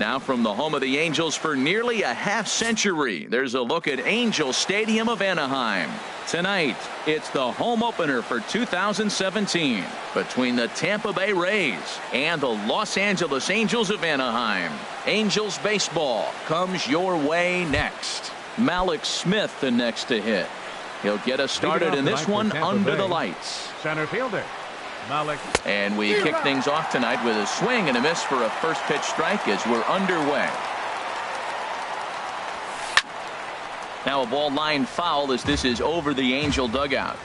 Now from the home of the Angels for nearly a half-century, there's a look at Angel Stadium of Anaheim. Tonight, it's the home opener for 2017 between the Tampa Bay Rays and the Los Angeles Angels of Anaheim. Angels baseball comes your way next. Malik Smith the next to hit. He'll get us started in this one under the lights. Center fielder Malik. And we kick things off tonight with a swing and a miss for a first pitch strike as we're underway. Now a ball line foul as this is over the Angel dugout.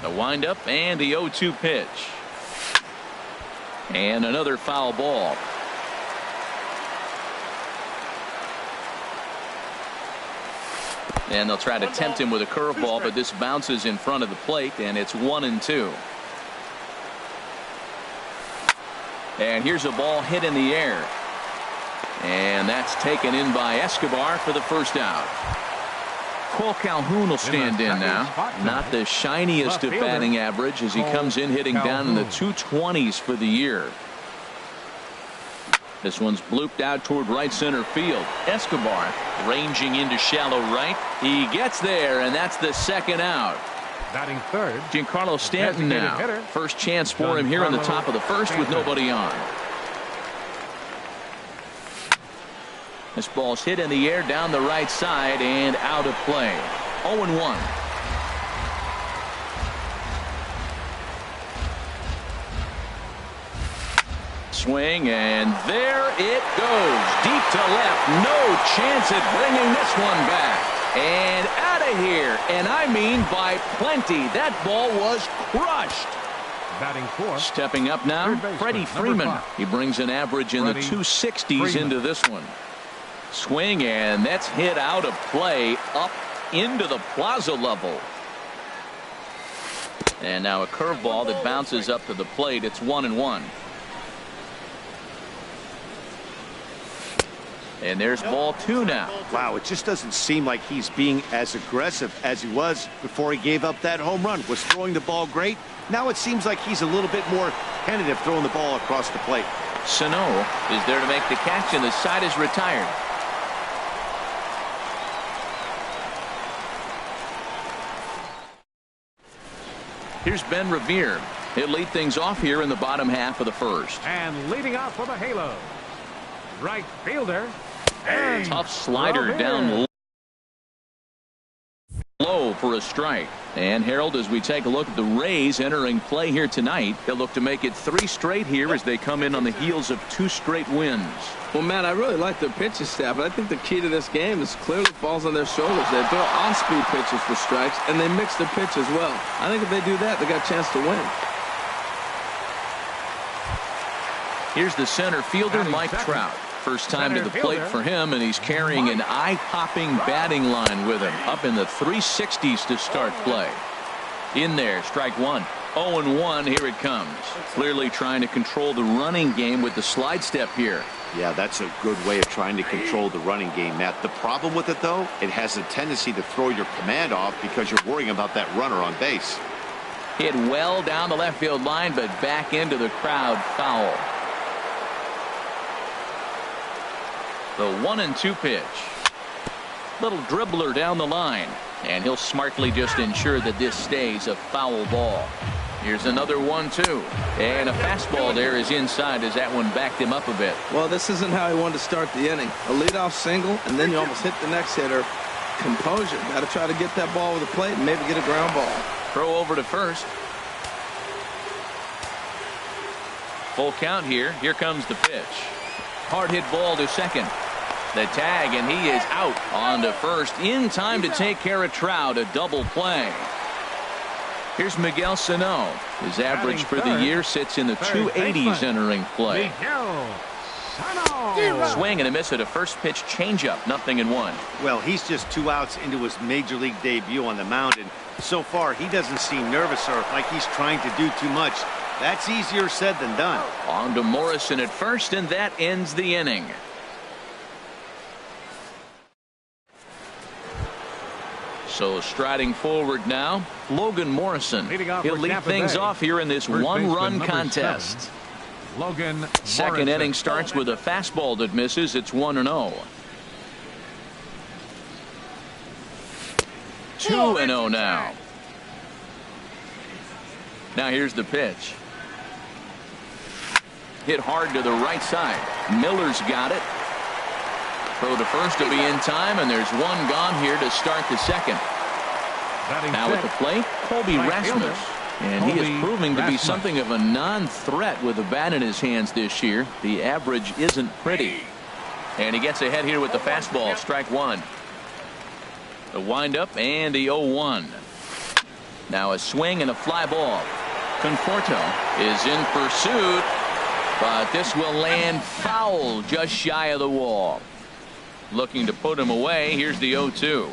The windup and the 0-2 pitch. And another foul ball. And they'll try to tempt him with a curveball, but this bounces in front of the plate, and it's 1-2. And here's a ball hit in the air. And that's taken in by Escobar for the first out. Cole Calhoun will stand in now. Not the shiniest of batting average as he comes in hitting down in the 220s for the year. This one's blooped out toward right center field. Escobar ranging into shallow right. He gets there, and that's the second out. Batting third, Giancarlo Stanton now. First chance for him here on the top of the first with nobody on. This ball's hit in the air down the right side and out of play. 0-1. Swing, and there it goes. Deep to left. No chance at bringing this one back. And out of here. And I mean by plenty. That ball was crushed. Batting fourth. Stepping up now, Freddie Freeman. He brings an average in the 260s into this one. Swing, and that's hit out of play up into the plaza level. And now a curveball that bounces up to the plate. It's 1-1. And there's ball two now. Wow, it just doesn't seem like he's being as aggressive as he was before he gave up that home run. Was throwing the ball great. Now it seems like he's a little bit more tentative throwing the ball across the plate. Sano is there to make the catch, and the side is retired. Here's Ben Revere. He'll lead things off here in the bottom half of the first. And leading off for the Halo, right fielder. Tough slider down low for a strike. And Harold, as we take a look at the Rays entering play here tonight, they'll look to make it 3 straight here as they come in on the heels of 2 straight wins. Well, Matt, I really like their pitching staff, but I think the key to this game is clearly falls on their shoulders. They throw off-speed pitches for strikes, and they mix the pitch as well. I think if they do that, they got a chance to win. Here's the center fielder, Mike Trout. First time to the plate for him, and he's carrying an eye-popping batting line with him. Up in the 360s to start play. In there, strike one. 0-1, here it comes. Clearly trying to control the running game with the slide step here. Yeah, that's a good way of trying to control the running game, Matt. The problem with it, though, it has a tendency to throw your command off because you're worrying about that runner on base. Hit well down the left field line, but back into the crowd, foul. The 1-2 pitch. Little dribbler down the line, and he'll smartly just ensure that this stays a foul ball. Here's another 1-2, and a fastball there is inside as that one backed him up a bit. Well, this isn't how he wanted to start the inning. A leadoff single, and then you almost hit the next hitter. Composure. Got to try to get that ball with the plate and maybe get a ground ball. Throw over to first. Full count here. Here comes the pitch. Hard hit ball to second. The tag, and he is out on to first in time to take care of Trout. A double play. Here's Miguel Sano. His average for the year sits in the 280s entering play. Swing and a miss at a first pitch changeup. 0-1. Well, he's just 2 outs into his major league debut on the mound, and so far he doesn't seem nervous or like he's trying to do too much. That's easier said than done. On to Morrison at first, and that ends the inning. So striding forward now, Logan Morrison. He'll lead things off here in this one-run contest. Logan Second Morrison. inning starts with a fastball that misses. It's 1-0. 2-0 now. Now here's the pitch. Hit hard to the right side. Miller's got it. Throw to first to be in time, and there's one gone here to start the second. Batting Now at the plate, Colby right Rasmus. fielder, And he is Colby proving to be Rasmus. something of a non-threat with a bat in his hands this year. The average isn't pretty. And he gets ahead here with the fastball. Strike one. The windup and the 0-1. Now a swing and a fly ball. Conforto is in pursuit, but this will land foul just shy of the wall. Looking to put him away. Here's the 0-2.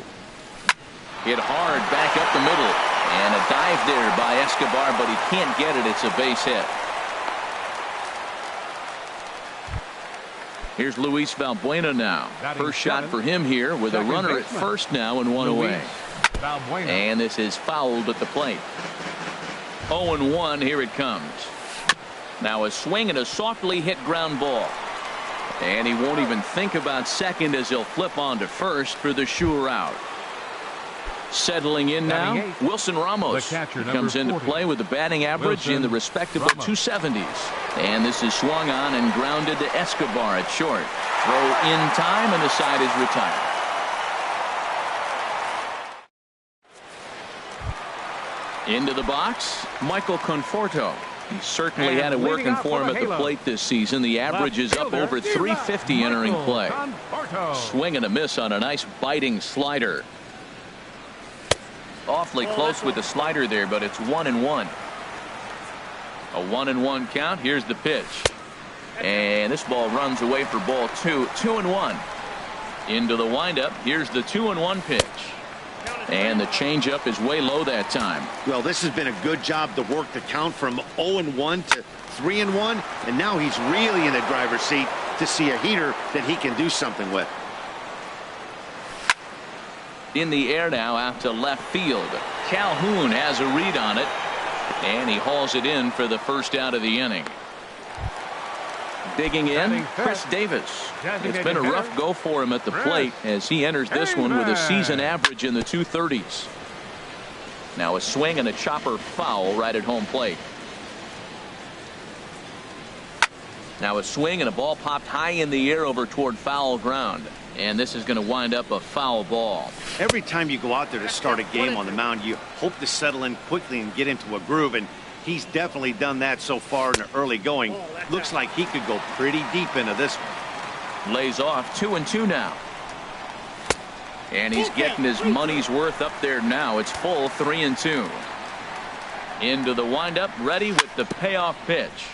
Hit hard back up the middle. And a dive there by Escobar, but he can't get it. It's a base hit. Here's Luis Valbuena now. First shot for him here with a runner at first now and one away. Valbuena. And this is fouled at the plate. 0-1. Here it comes. Now a swing and a softly hit ground ball. And he won't even think about second as he'll flip on to first for the sure out. Settling in now, Batting eighth, Wilson Ramos. the catcher, He comes number into 40. play with a batting average in the Wilson respectable Ramos. 270s. And this is swung on and grounded to Escobar at short. Throw in time, and the side is retired. Into the box, Michael Conforto. He certainly And had it leading working off for him for at the the Halo. plate this season. The average is up over 350 entering Michael play. Conforto. Swing and a miss on a nice biting slider. Awfully close with the slider there, but it's 1-1. A 1-1 count. Here's the pitch. And this ball runs away for ball two. 2-1. Into the windup. Here's the 2-1 pitch. And the changeup is way low that time. Well, this has been a good job to work the count from 0-1 to 3-1. And now he's really in the driver's seat to see a heater that he can do something with. In the air now out to left field. Calhoun has a read on it. And he hauls it in for the first out of the inning. Digging in, Chris Davis. It's been a rough go for him at the plate as he enters this one with a season average in the 230s. Now a swing and a chopper foul right at home plate. Now a swing and a ball popped high in the air over toward foul ground. And this is going to wind up a foul ball. Every time you go out there to start a game on the mound, you hope to settle in quickly and get into a groove, and he's definitely done that so far in the early going. Looks like he could go pretty deep into this one. Lays off 2-2 now. And he's getting his money's worth up there now. It's full 3-2. Into the windup, ready with the payoff pitch.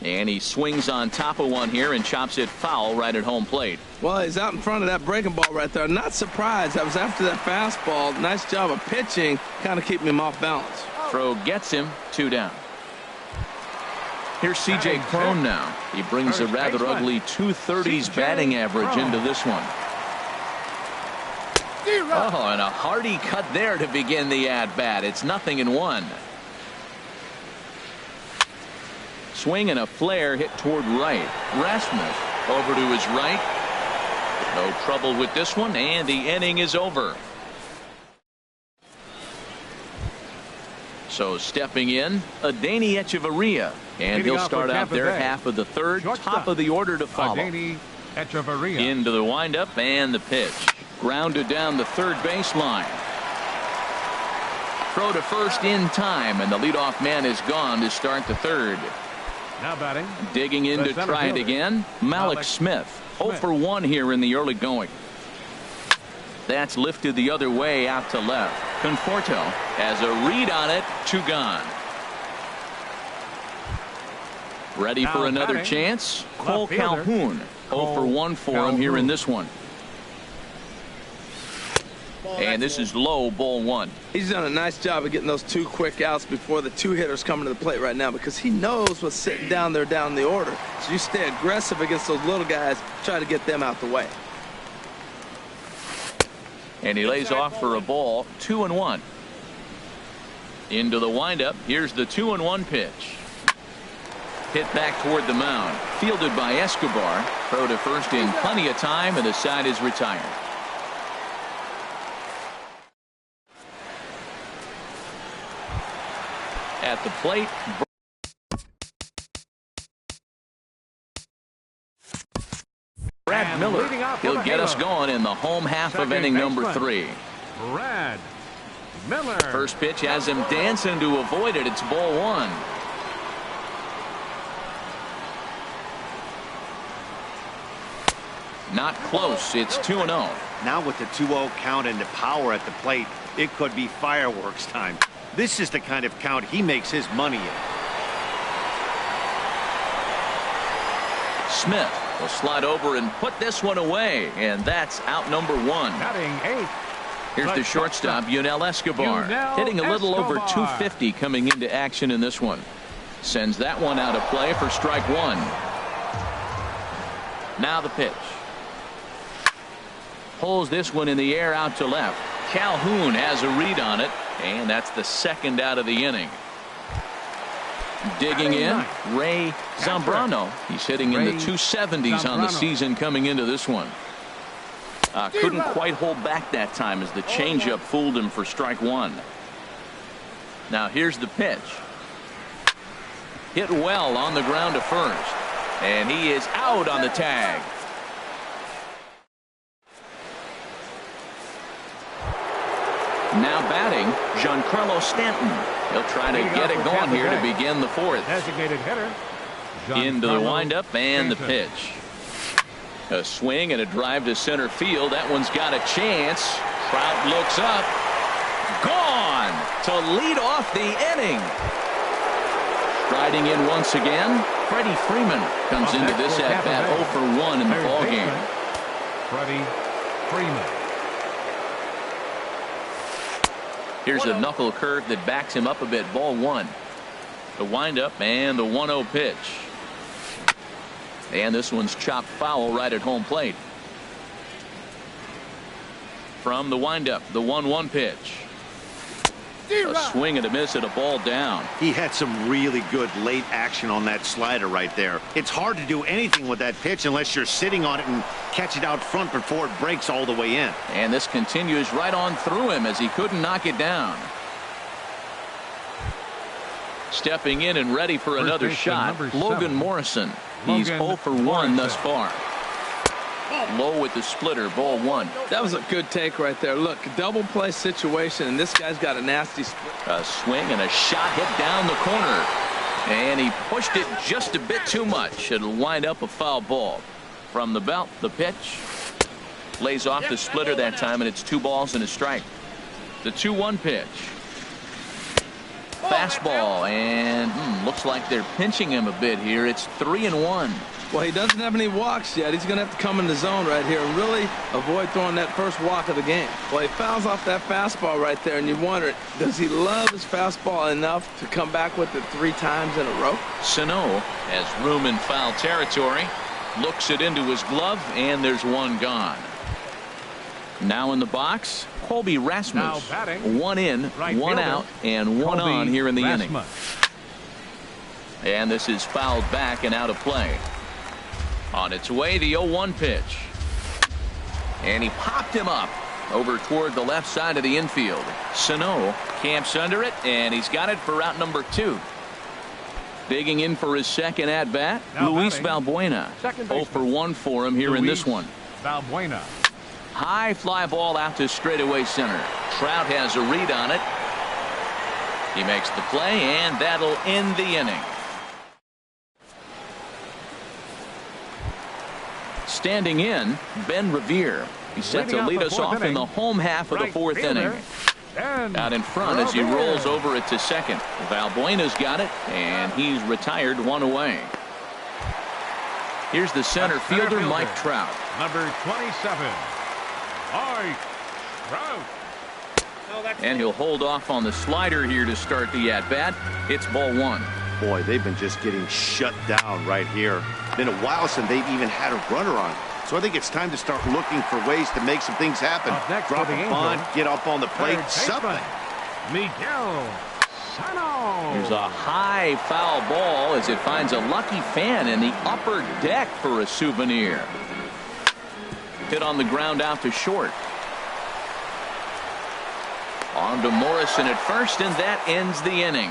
And he swings on top of one here and chops it foul right at home plate. Well, he's out in front of that breaking ball right there. Not surprised. That was after that fastball. Nice job of pitching, kind of keeping him off balance. Throw gets him, 2 down. Here's C.J. Cron now. He brings a rather ugly 230s batting average into this one. Oh, and a hearty cut there to begin the at-bat. It's 0-1. Swing and a flare hit toward right. Rasmus over to his right. No trouble with this one, and the inning is over. So stepping in, Adeiny Echeverria, and Leading he'll off start for out Tampa there Bay. half of the third, Shortstop, top of the order to follow. Adeiny Echeverria. Into the windup and the pitch. Grounded down the third baseline. Throw to first in time, and the leadoff man is gone to start the third. Now batting. Digging in the to center try it fielder, again, Malik Smith. 0 for 1 here in the early going. That's lifted the other way out to left. Conforto has a read on it, 2 gone. Ready for Now another batting, chance. Cole left fielder, Calhoun. 0 for 1 for him here in this one. And this is low, ball 1. He's done a nice job of getting those 2 quick outs before the 2 hitters coming to the plate right now, because he knows what's sitting down there down the order. So you stay aggressive against those little guys, try to get them out the way. And he lays off for a ball, 2-1. Into the windup. Here's the 2-1 pitch. Hit back toward the mound. Fielded by Escobar. Throw to first in plenty of time, and the side is retired. At the plate, Brad Miller. He'll get us going in the home half of inning number 3. Brad Miller. First pitch has him dancing to avoid it. It's ball 1. Not close. It's 2-0. Now with the 2-0 count and the power at the plate, it could be fireworks time. This is the kind of count he makes his money in. Smith will slide over and put this one away, and that's out number 1. Batting 8. Here's the shortstop, Yunel Escobar, hitting a little over 250 coming into action in this one. Sends that one out of play for strike 1. Now the pitch. Pulls this one in the air out to left. Calhoun has a read on it, and that's the second out of the inning. Digging in, Ray Zambrano. He's hitting in the 270s on the season coming into this one. Couldn't quite hold back that time as the changeup fooled him for strike 1. Now here's the pitch. Hit well on the ground to first, and he is out on the tag. Now batting, Giancarlo Stanton. He'll try to get it going here to begin the 4th. Designated hitter. Into the windup and the pitch. A swing and a drive to center field. That one's got a chance. Trout looks up. Gone to lead off the inning. Striding in once again, Freddie Freeman comes into this at-bat 0 for 1 in the ballgame. Freddie Freeman. Here's a knuckle curve that backs him up a bit. Ball 1. The windup and the 1-0 pitch. And this one's chopped foul right at home plate. From the windup, the 1-1 pitch. A swing and a miss at a ball down. He had some really good late action on that slider right there. It's hard to do anything with that pitch unless you're sitting on it and catch it out front before it breaks all the way in. And this continues right on through him as he couldn't knock it down. Stepping in and ready for another shot, Logan Morrison. He's 0 for 1 thus far. Low with the splitter, ball 1. That was a good take right there. Look, double play situation, and this guy's got a nasty split. A swing and a shot hit down the corner. And he pushed it just a bit too much. It'll wind up a foul ball. From the belt, the pitch. Lays off the splitter that time, and it's 2 balls and a strike. The 2-1 pitch. Fastball, and looks like they're pinching him a bit here. It's 3-1. Well, he doesn't have any walks yet. He's going to have to come in the zone right here and really avoid throwing that first walk of the game. Well, he fouls off that fastball right there, and you wonder, does he love his fastball enough to come back with it 3 times in a row? Sano has room in foul territory. Looks it into his glove, and there's 1 gone. Now in the box, Colby Rasmus. 1 in, 1 out, and 1 on here in the inning. And this is fouled back and out of play. On its way, the 0-1 pitch. And he popped him up over toward the left side of the infield. Sano camps under it, and he's got it for out number 2. Digging in for his second at-bat, Luis Valbuena. 0 for 1 for him here in this one. Valbuena. High fly ball out to straightaway center. Trout has a read on it. He makes the play, and that'll end the inning. Standing in, Ben Revere. He's set to lead us off in the home half of the 4th inning. Out in front as he rolls over it to second. Valbuena's got it, and he's retired 1 away. Here's the center fielder, Mike Trout. Number 27, Mike Trout. And he'll hold off on the slider here to start the at-bat. It's ball 1. Boy, they've been just getting shut down right here. Been a while since they've even had a runner on. So I think it's time to start looking for ways to make some things happen. Drop a bunt, get up on the plate, something. Miguel There's a high foul ball as it finds a lucky fan in the upper deck for a souvenir. Hit on the ground out to short. On to Morrison at first, and that ends the inning.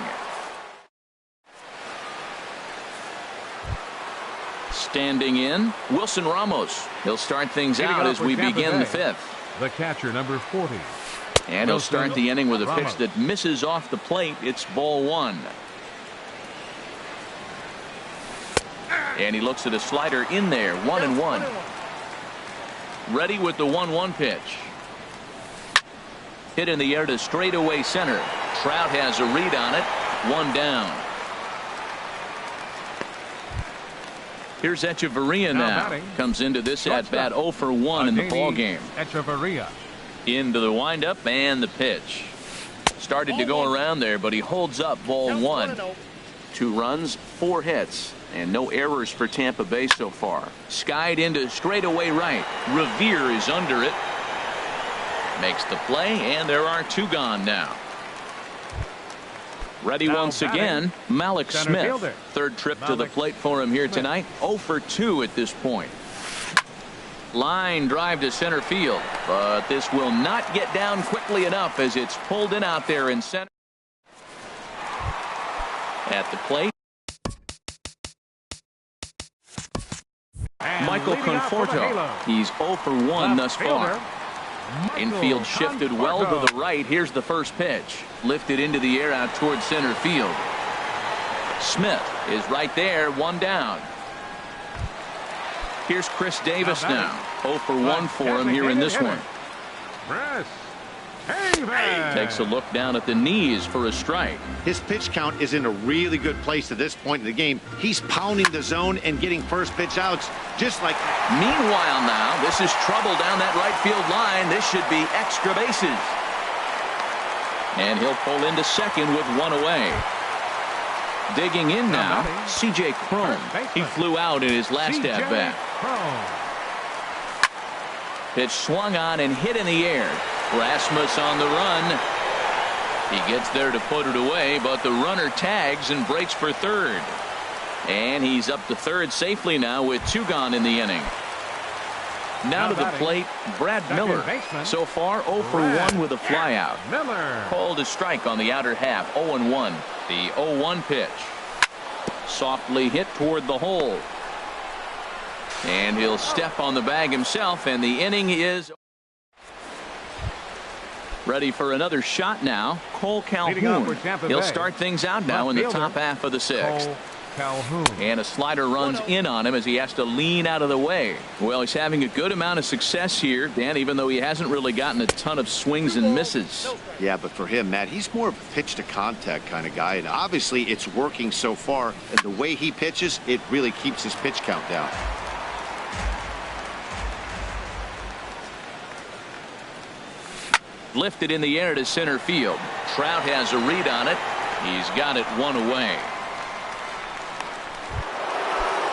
Standing in, Wilson Ramos. He'll start things out as we begin the fifth. The catcher, number 40. And he'll start the inning with a pitch that misses off the plate. It's ball one. And he looks at a slider in there. 1-1. Ready with the 1-1 pitch. Hit in the air to straightaway center. Trout has a read on it. One down. Here's Echeverria now. Comes into this at bat 0 for 1 in the ball game. Echeverria. Into the windup and the pitch. Started to go around there, but he holds up ball one. 2 runs, 4 hits, and no errors for Tampa Bay so far. Skied into straightaway right. Revere is under it. Makes the play, and there are 2 gone now. Ready once again, Malik Smith. Third trip to the plate for him here tonight. 0 for 2 at this point. Line drive to center field, but this will not get down quickly enough as it's pulled in out there in center. At the plate, Michael Conforto. He's 0 for 1 thus far. Infield shifted well to the right. Here's the first pitch. Lifted into the air out towards center field. Smith is right there. 1 down. Here's Chris Davis now. 0 for 1 for him here in this one. Takes a look down at the knees for a strike. His pitch count is in a really good place at this point in the game. He's pounding the zone and getting first pitch outs just like that. Meanwhile now, this is trouble down that right field line. This should be extra bases. And he'll pull into second with 1 away. Digging in now, C.J. Cron. He flew out in his last at bat. Pitch swung on and hit in the air. Rasmus on the run. He gets there to put it away, but the runner tags and breaks for third. And he's up to third safely now with 2 gone in the inning. Now to the plate, Brad Miller. So far 0 for 1 with a flyout. Called a strike on the outer half. 0-1. The 0-1 pitch. Softly hit toward the hole. And he'll step on the bag himself, and the inning is ready for another shot now. Cole Calhoun. He'll start things out now in the top half of the 6th. And a slider runs in on him as he has to lean out of the way. Well, he's having a good amount of success here, Dan, even though he hasn't really gotten a ton of swings and misses. Yeah, but for him, Matt, he's more of a pitch to contact kind of guy, and obviously it's working so far, and the way he pitches, it really keeps his pitch count down. Lifted in the air to center field. Trout has a read on it. He's got it 1 away.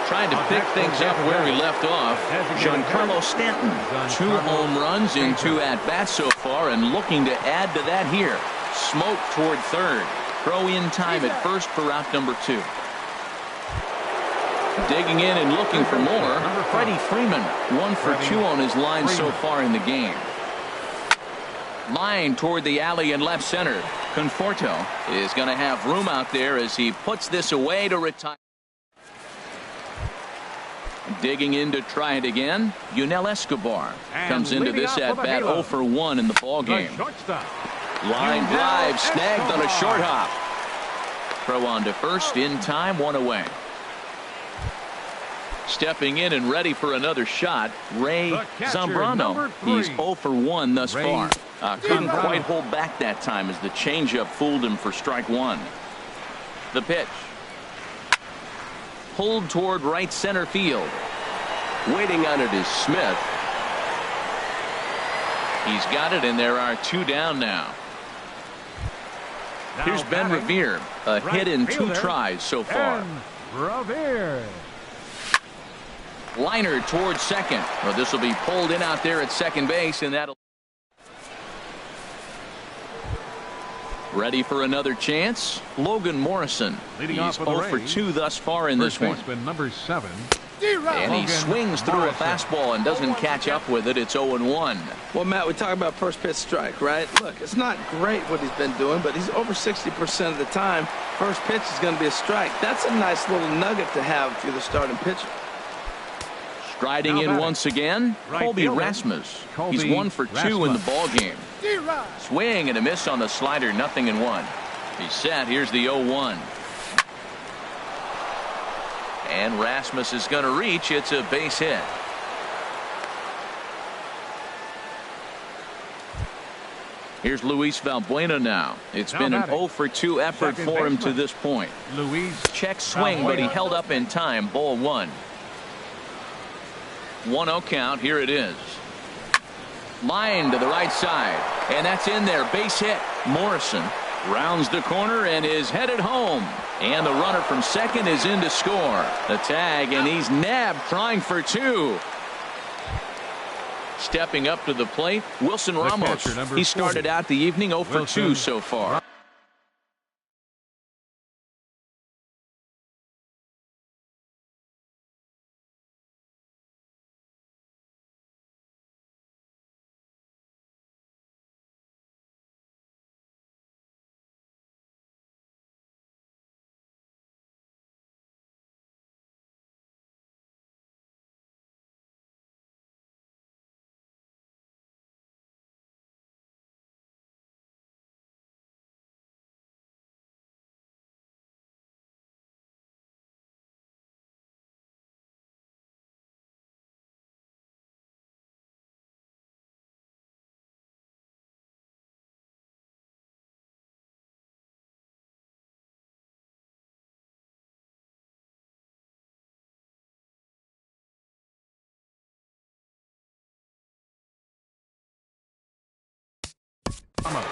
Trying to pick things up where he left off. Giancarlo Stanton. 2 home runs in 2 at-bats so far, and looking to add to that here. Smoke toward third. Throw in time at first for out number 2. Digging in and looking for more. Freddie Freeman. 1 for 2 on his line so far in the game. Line toward the alley in left center. Conforto is going to have room out there as he puts this away to retire. Digging in to try it again. Yunel Escobar comes into this at bat 0 for 1 in the ball game. Line drive snagged on a short hop. Throw on to first in time. 1 away. Stepping in and ready for another shot, Ray Zambrano. He's 0 for 1 thus far. Couldn't quite hold back that time as the changeup fooled him for strike 1. The pitch. Pulled toward right center field. Waiting on it is Smith. He's got it, and there are 2 down now. Here's Ben Revere. A hit in 2 tries so far. Revere. Liner towards second. Well, this will be pulled in out there at second base, and that'll. Ready for another chance? Logan Morrison. Leading He's off for the 0 for Rays, 2 thus far in this first one. baseman number 7. And he Logan swings through a Morrison. fastball and doesn't catch up with it. It's 0-1. Well, Matt, we talk about first pitch strike, right? Look, it's not great what he's been doing, but he's over 60% of the time. First pitch is going to be a strike. That's a nice little nugget to have if you're the starting pitcher. Striding in once again, Right Colby fielder, Rasmus. Colby He's 1 for 2 in the Rasmus. ball game. Swing and a miss on the slider, 0-1. He's set. Here's the 0-1. And Rasmus is going to reach. It's a base hit. Here's Luis Valbuena now. It's been an 0 for 2 effort Second for him to baseman. this point. Luis Check swing, but he Valbuena. held up in time. Ball 1. 1-0 count. Here it is. Line to the right side. And that's in there. Base hit. Morrison rounds the corner and is headed home. And the runner from second is in to score. The tag, and he's nabbed trying for 2. Stepping up to the plate, Wilson Ramos. catcher, number He started 40. out the evening 0 for 2 Wilson so far. Ramos.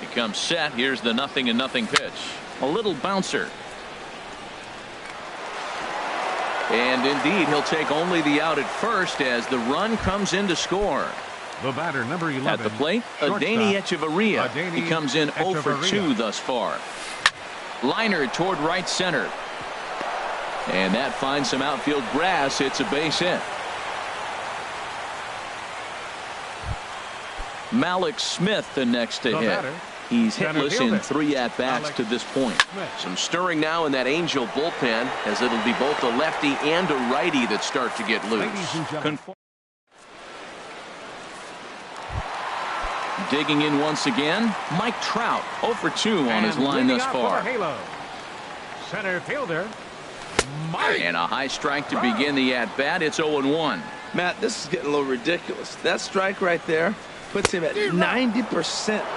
He comes set. Here's the 0-0 pitch. A little bouncer. And indeed, he'll take only the out at first as the run comes in to score. The batter, number 11. At the plate, Adeiny Echeverria. He comes in 0 for 2 thus far. Liner toward right center. And that finds some outfield grass. It's a base hit. Malik Smith the next to hit. batter, He's center hitless fielder, in 3 at-bats to this point. Smith. Some stirring now in that Angel bullpen as it'll be both a lefty and a righty that start to get loose. Ladies and gentlemen. Digging in once again, Mike Trout 0 for 2 on his And line leading thus off for far. the halo, center fielder, Mike. And a high strike to begin the at-bat. It's 0-1. Matt, this is getting a little ridiculous. That strike right there puts him at 90%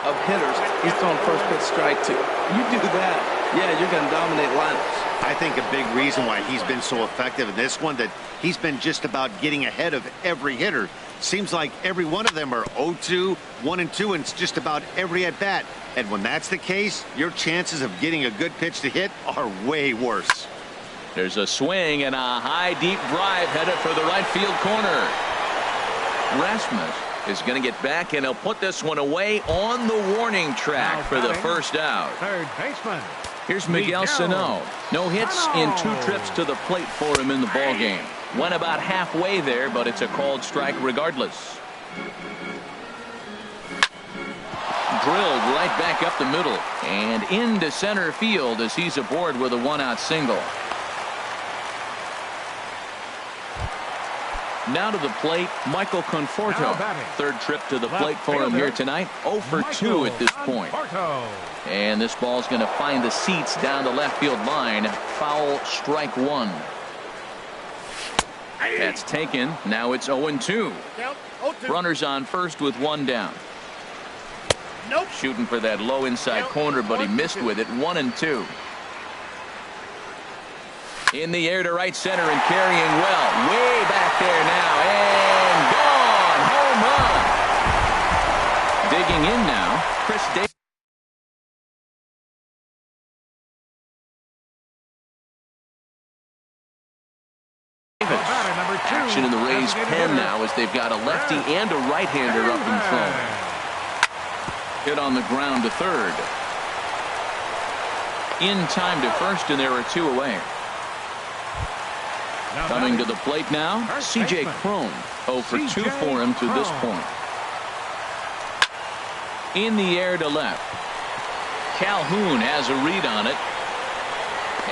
of hitters he's throwing first pitch strike to. You do that, yeah, you're going to dominate lineups. I think a big reason why he's been so effective in this one, that he's been just about getting ahead of every hitter. Seems like every one of them are 0-2, 1-2, and it's just about every at bat. And when that's the case, your chances of getting a good pitch to hit are way worse. There's a swing and a high deep drive headed for the right field corner. Rasmus is going to get back, and he'll put this one away on the warning track Now for the batting, first out. third baseman. Here's Miguel Sano. No hits in 2 trips to the plate for him in the ball game. Went about halfway there, but it's a called strike regardless. Drilled right back up the middle and into center field as he's aboard with a 1-out single. Now to the plate, Michael Conforto. Now batting, Third trip to the left plate for him fielder, here tonight. 0 for 2 at this point. Conforto. And this ball's going to find the seats down the left field line. Foul, strike 1. That's taken. Now it's 0-2. Runners on first with 1 down. Nope. Shooting for that low inside corner, but he missed with it. 1-2. In the air to right center and carrying well. Way back there now. And gone. Home run. Digging in now, Chris Davis. Action in the Rays pen now as they've got a lefty and a right-hander up in front. Hit on the ground to third. In time to first, and there are 2 away. Coming to the plate now, C.J. Cron. 0 for 2 for him to this point. In the air to left. Calhoun has a read on it.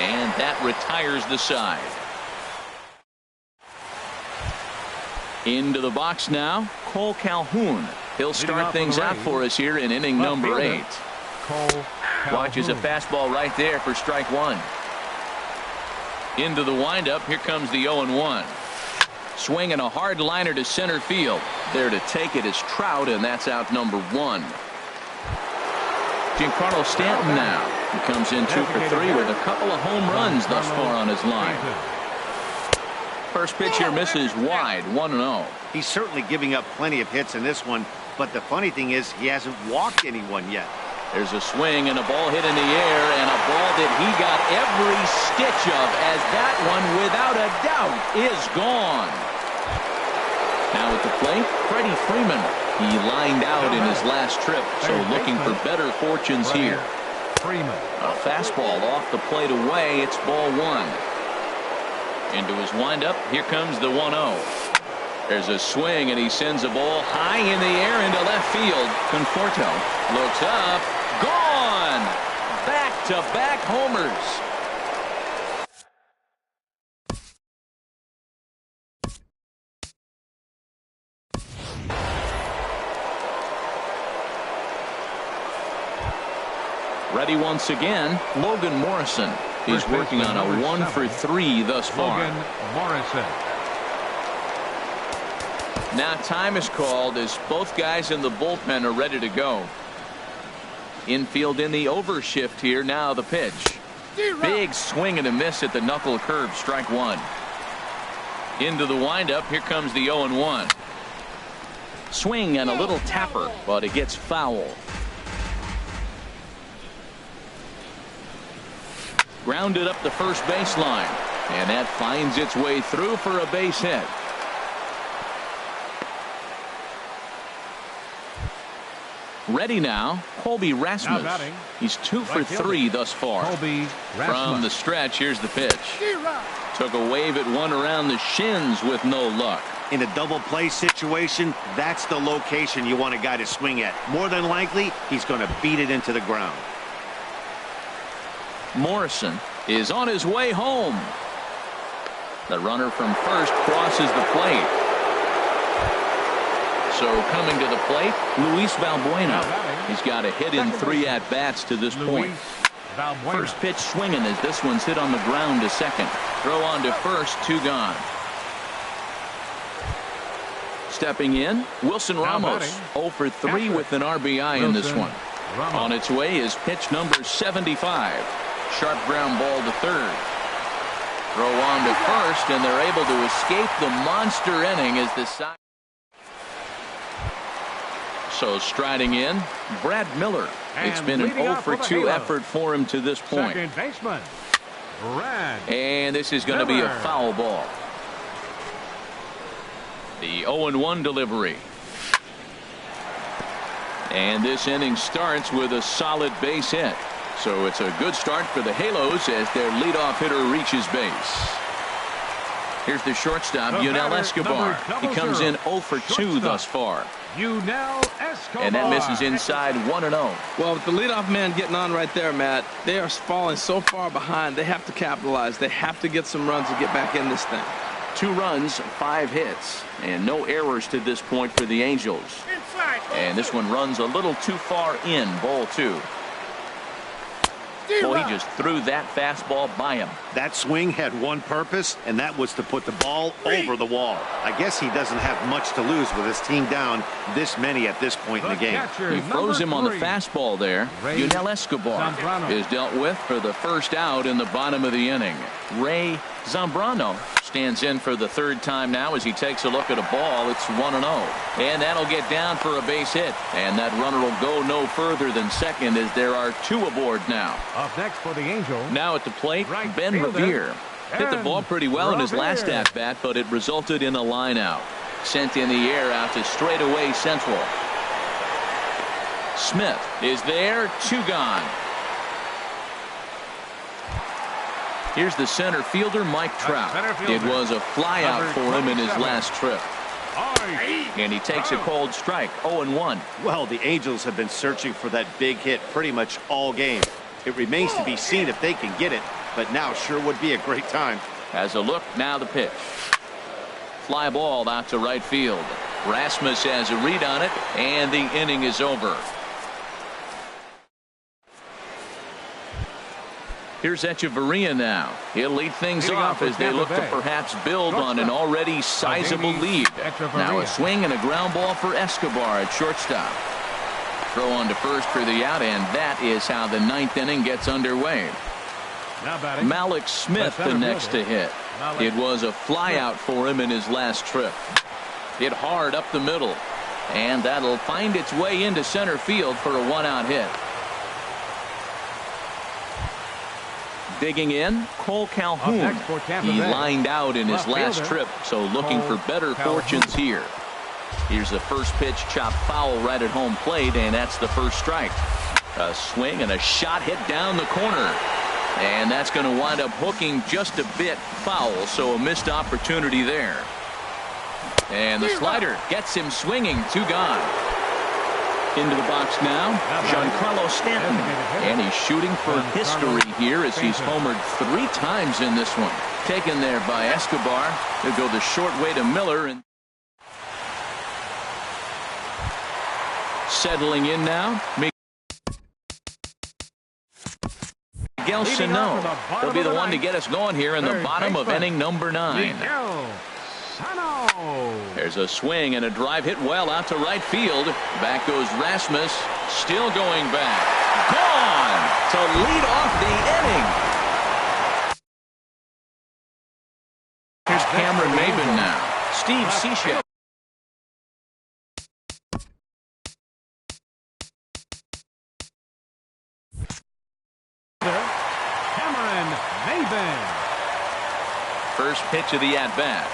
And that retires the side. Into the box now, Cole Calhoun. He'll start things out for us here in inning number 8. Watches a fastball right there for strike 1. Into the windup. Here comes the 0-1. Swinging a hard liner to center field. There to take it is Trout, and that's out number 1. Giancarlo Stanton now. He comes in 2 for 3 with a couple of home runs thus far on his line. First pitch here misses wide, 1-0. He's certainly giving up plenty of hits in this one, but the funny thing is he hasn't walked anyone yet. There's a swing and a ball hit in the air, and a ball that he got every stitch of, as that one, without a doubt, is gone. Now at the plate, Freddie Freeman. He lined out in his last trip, so looking for better fortunes here. A fastball off the plate away. It's ball 1. Into his windup. Here comes the 1-0. There's a swing, and he sends a ball high in the air into left field. Conforto looks up. Gone. Back-to-back homers. Ready once again, Logan Morrison. He's working on a 1 for 3 thus far. Logan Morrison. Now time is called as both guys in the bullpen are ready to go. Infield in the overshift here. Now the pitch. Big swing and a miss at the knuckle curve. Strike 1. Into the windup. Here comes the 0-1. Swing and a little tapper, but it gets foul. Grounded up the first baseline. And that finds its way through for a base hit. Ready now, Colby Rasmus. He's 2 for 3 thus far. From the stretch, here's the pitch. Took a wave at one around the shins with no luck. In a double play situation, that's the location you want a guy to swing at. More than likely, he's going to beat it into the ground. Morrison is on his way home. The runner from first crosses the plate. So coming to the plate, Luis Valbuena. He's got a hit in 3 at-bats to this point. First pitch swinging as this one's hit on the ground to second. Throw on to first, 2 gone. Stepping in, Wilson Ramos, 0 for 3 with an RBI in this one. On its way is pitch number 75. Sharp ground ball to third. Throw on to first, and they're able to escape the monster inning as the side. So striding in, Brad Miller. It's been an 0 for 2 effort for him to this point. And this is going to be a foul ball. The 0-1 delivery. And this inning starts with a solid base hit. So it's a good start for the Halos as their leadoff hitter reaches base. Here's the shortstop, Yunel Escobar. He comes in 0 for 2 thus far. And that misses inside 1-0. Well, with the leadoff man getting on right there, Matt, they are falling so far behind. They have to capitalize. They have to get some runs to get back in this thing. 2 runs, 5 hits, and no errors to this point for the Angels. And this one runs a little too far in, ball 2. Well, he just threw that fastball by him. That swing had one purpose, and that was to put the ball over the wall. I guess he doesn't have much to lose with his team down this many at this point in the game. He throws him on the fastball there. Yunel Escobar is dealt with for the first out in the bottom of the inning. Ray Zambrano stands in for the 3rd time now as he takes a look at a ball. It's 1-0. And that'll get down for a base hit. And that runner will go no further than second as there are 2 aboard now. Up next for the Angels. Now at the plate, Ben Revere. Hit the ball pretty well in his last at-bat, but it resulted in a line out. Sent in the air out to straightaway central. Smith is there, 2 gone. Here's the center fielder, Mike Trout. It was a flyout for him in his last trip. And he takes a cold strike, 0-1. Well, the Angels have been searching for that big hit pretty much all game. It remains to be seen if they can get it, but now sure would be a great time. As a look, now the pitch. Fly ball out to right field. Rasmus has a read on it, and the inning is over. Here's Echeverria now. He'll lead things off as they look to perhaps build on an already sizable lead. Now a swing and a ground ball for Escobar at shortstop. Throw on to first for the out, and that is how the 9th inning gets underway. Malik Smith the next to hit. It was a flyout for him in his last trip. Hit hard up the middle, and that'll find its way into center field for a 1-out hit. Digging in, Cole Calhoun. He lined out in his last trip, so looking for better fortunes here. Here's the first pitch, chopped foul right at home plate, and that's the first strike. A swing and a shot hit down the corner. And that's going to wind up hooking just a bit foul, so a missed opportunity there. And the slider gets him swinging, 2 gone. Into the box now, Giancarlo Stanton. And he's shooting for history here as he's homered 3 times in this one. Taken there by Escobar. He'll go the short way to Miller. And settling in now, Miguel Sano. He'll be the one to get us going here in the bottom of inning number 9. There's a swing and a drive hit well out to right field. Back goes Rasmus, still going back. Gone to lead off the inning. Here's Cameron Maben now. Steve Cishek. Cameron First pitch of the at-bat.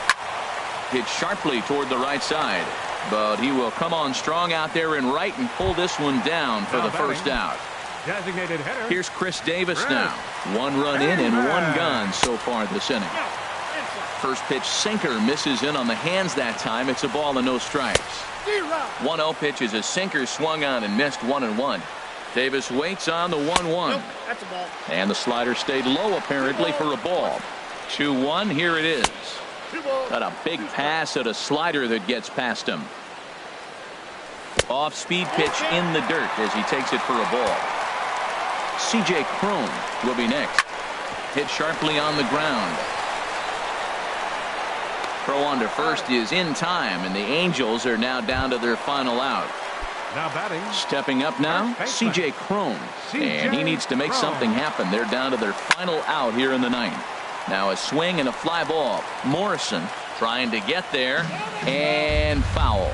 Hit sharply toward the right side. But he will come on strong out there in right and pull this one down for the first out. Designated hitter. Here's Chris Davis now. 1 run in and 1 gun so far this inning. First pitch sinker misses in on the hands that time. It's a ball and no strikes. 1-0 pitch is a sinker swung on and missed 1-1. Davis waits on the 1-1. Nope, that's a ball. And the slider stayed low apparently for a ball. 2-1. Here it is. Got a big pass at a slider that gets past him. Off speed pitch in the dirt as he takes it for a ball. C.J. Cron will be next. Hit sharply on the ground. Throw on to first is in time, and the Angels are now down to their final out. Now batting. Stepping up now, C.J. Cron. And he needs to make something happen. They're down to their final out here in the ninth. Now a swing and a fly ball. Morrison trying to get there, and foul.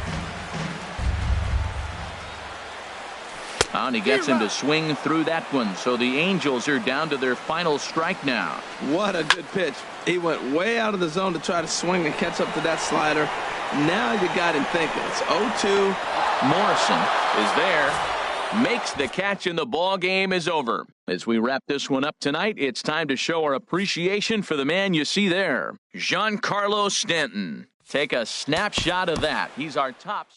And he gets him to swing through that one. So the Angels are down to their final strike now. What a good pitch. He went way out of the zone to try to swing and catch up to that slider. Now you got him thinking. It's 0-2. Morrison is there. Makes the catch and the ball game is over. As we wrap this one up tonight, it's time to show our appreciation for the man you see there, Giancarlo Stanton. Take a snapshot of that. He's our top.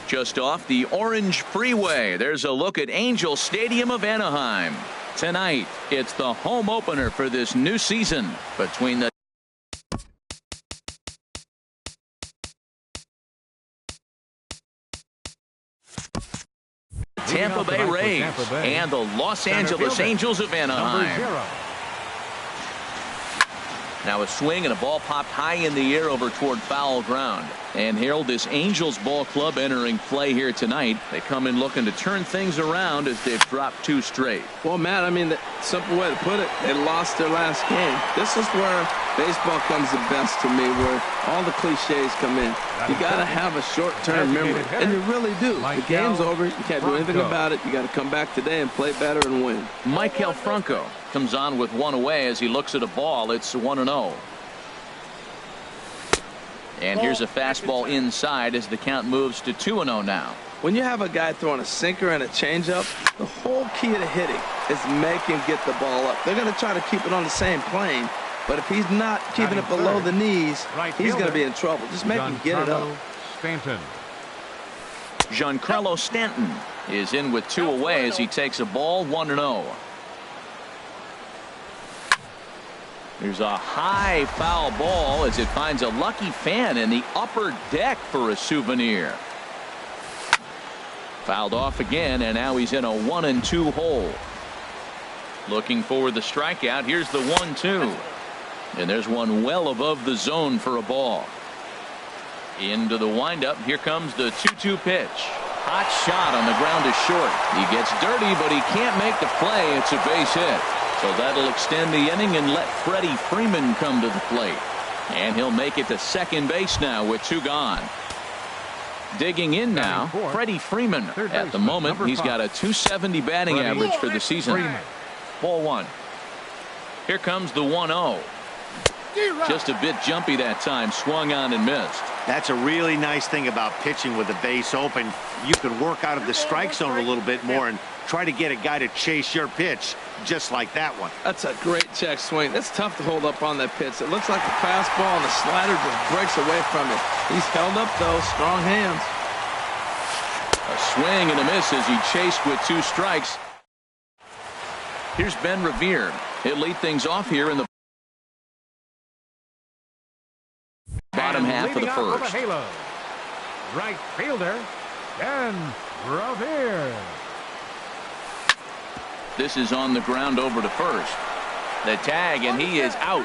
Just off the Orange Freeway, there's a look at Angel Stadium of Anaheim. Tonight, it's the home opener for this new season between the Tampa Bay Rays and the Los Angeles Angels of Anaheim. Now a swing and a ball popped high in the air over toward foul ground. And Harold, this Angels ball club entering play here tonight. They come in looking to turn things around as they've dropped 2 straight. Well, Matt, I mean, the simple way to put it, they lost their last game. This is where baseball comes the best to me, where all the cliches come in. You got to have a short-term memory, and you really do. The game's over. You can't do anything about it. You got to come back today and play better and win. Michael Franco comes on with 1 away as he looks at a ball. It's 1-0. And here's a fastball inside as the count moves to 2-0 now. When you have a guy throwing a sinker and a changeup, the whole key to hitting is make him get the ball up. They're going to try to keep it on the same plane, but if he's not keeping it below the knees, he's going to be in trouble. Just make him get it up. Stanton. Giancarlo Stanton is in with 2 away as he takes a ball. 1-0. There's a high foul ball as it finds a lucky fan in the upper deck for a souvenir. Fouled off again, and now he's in a 1-2 hole. Looking for the strikeout. Here's the 1-2. And there's one well above the zone for a ball. Into the windup. Here comes the 2-2 pitch. Hot shot on the ground is short. He gets dirty, but he can't make the play. It's a base hit. So that'll extend the inning and let Freddie Freeman come to the plate. And he'll make it to second base now with 2 gone. Digging in now, Freddie Freeman. At the moment, he's got a .270 batting average for the season. Ball 1. Here comes the 1-0. Just a bit jumpy that time. Swung on and missed. That's a really nice thing about pitching with the base open. You can work out of the strike zone a little bit more and try to get a guy to chase your pitch just like that one. That's a great check swing. It's tough to hold up on that pitch. It looks like the fastball and the slider just breaks away from it. He's held up though. Strong hands. A swing and a miss as he chased with 2 strikes. Here's Ben Revere. He'll lead things off here in the bottom half of the first. Halo, right fielder, Ben Revere. This is on the ground over to first. The tag, and he is out.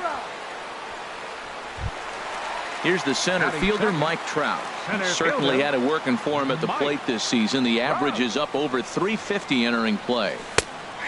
Here's the center fielder, Mike Trout. Certainly had it working for him at the plate this season. The average is up over 350 entering play.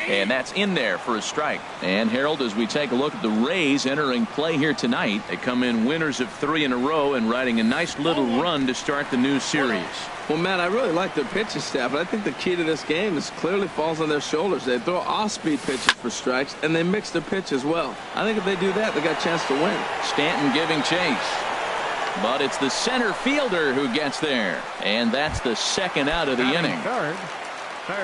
And that's in there for a strike. And Harold, as we take a look at the Rays entering play here tonight, they come in winners of 3 in a row and riding a nice little run to start the new series. Well, Matt, I really like their pitching staff, but I think the key to this game is clearly falls on their shoulders. They throw off-speed pitches for strikes, and they mix their pitch as well. I think if they do that, they got a chance to win. Stanton giving chase. But it's the center fielder who gets there. And that's the second out of the inning.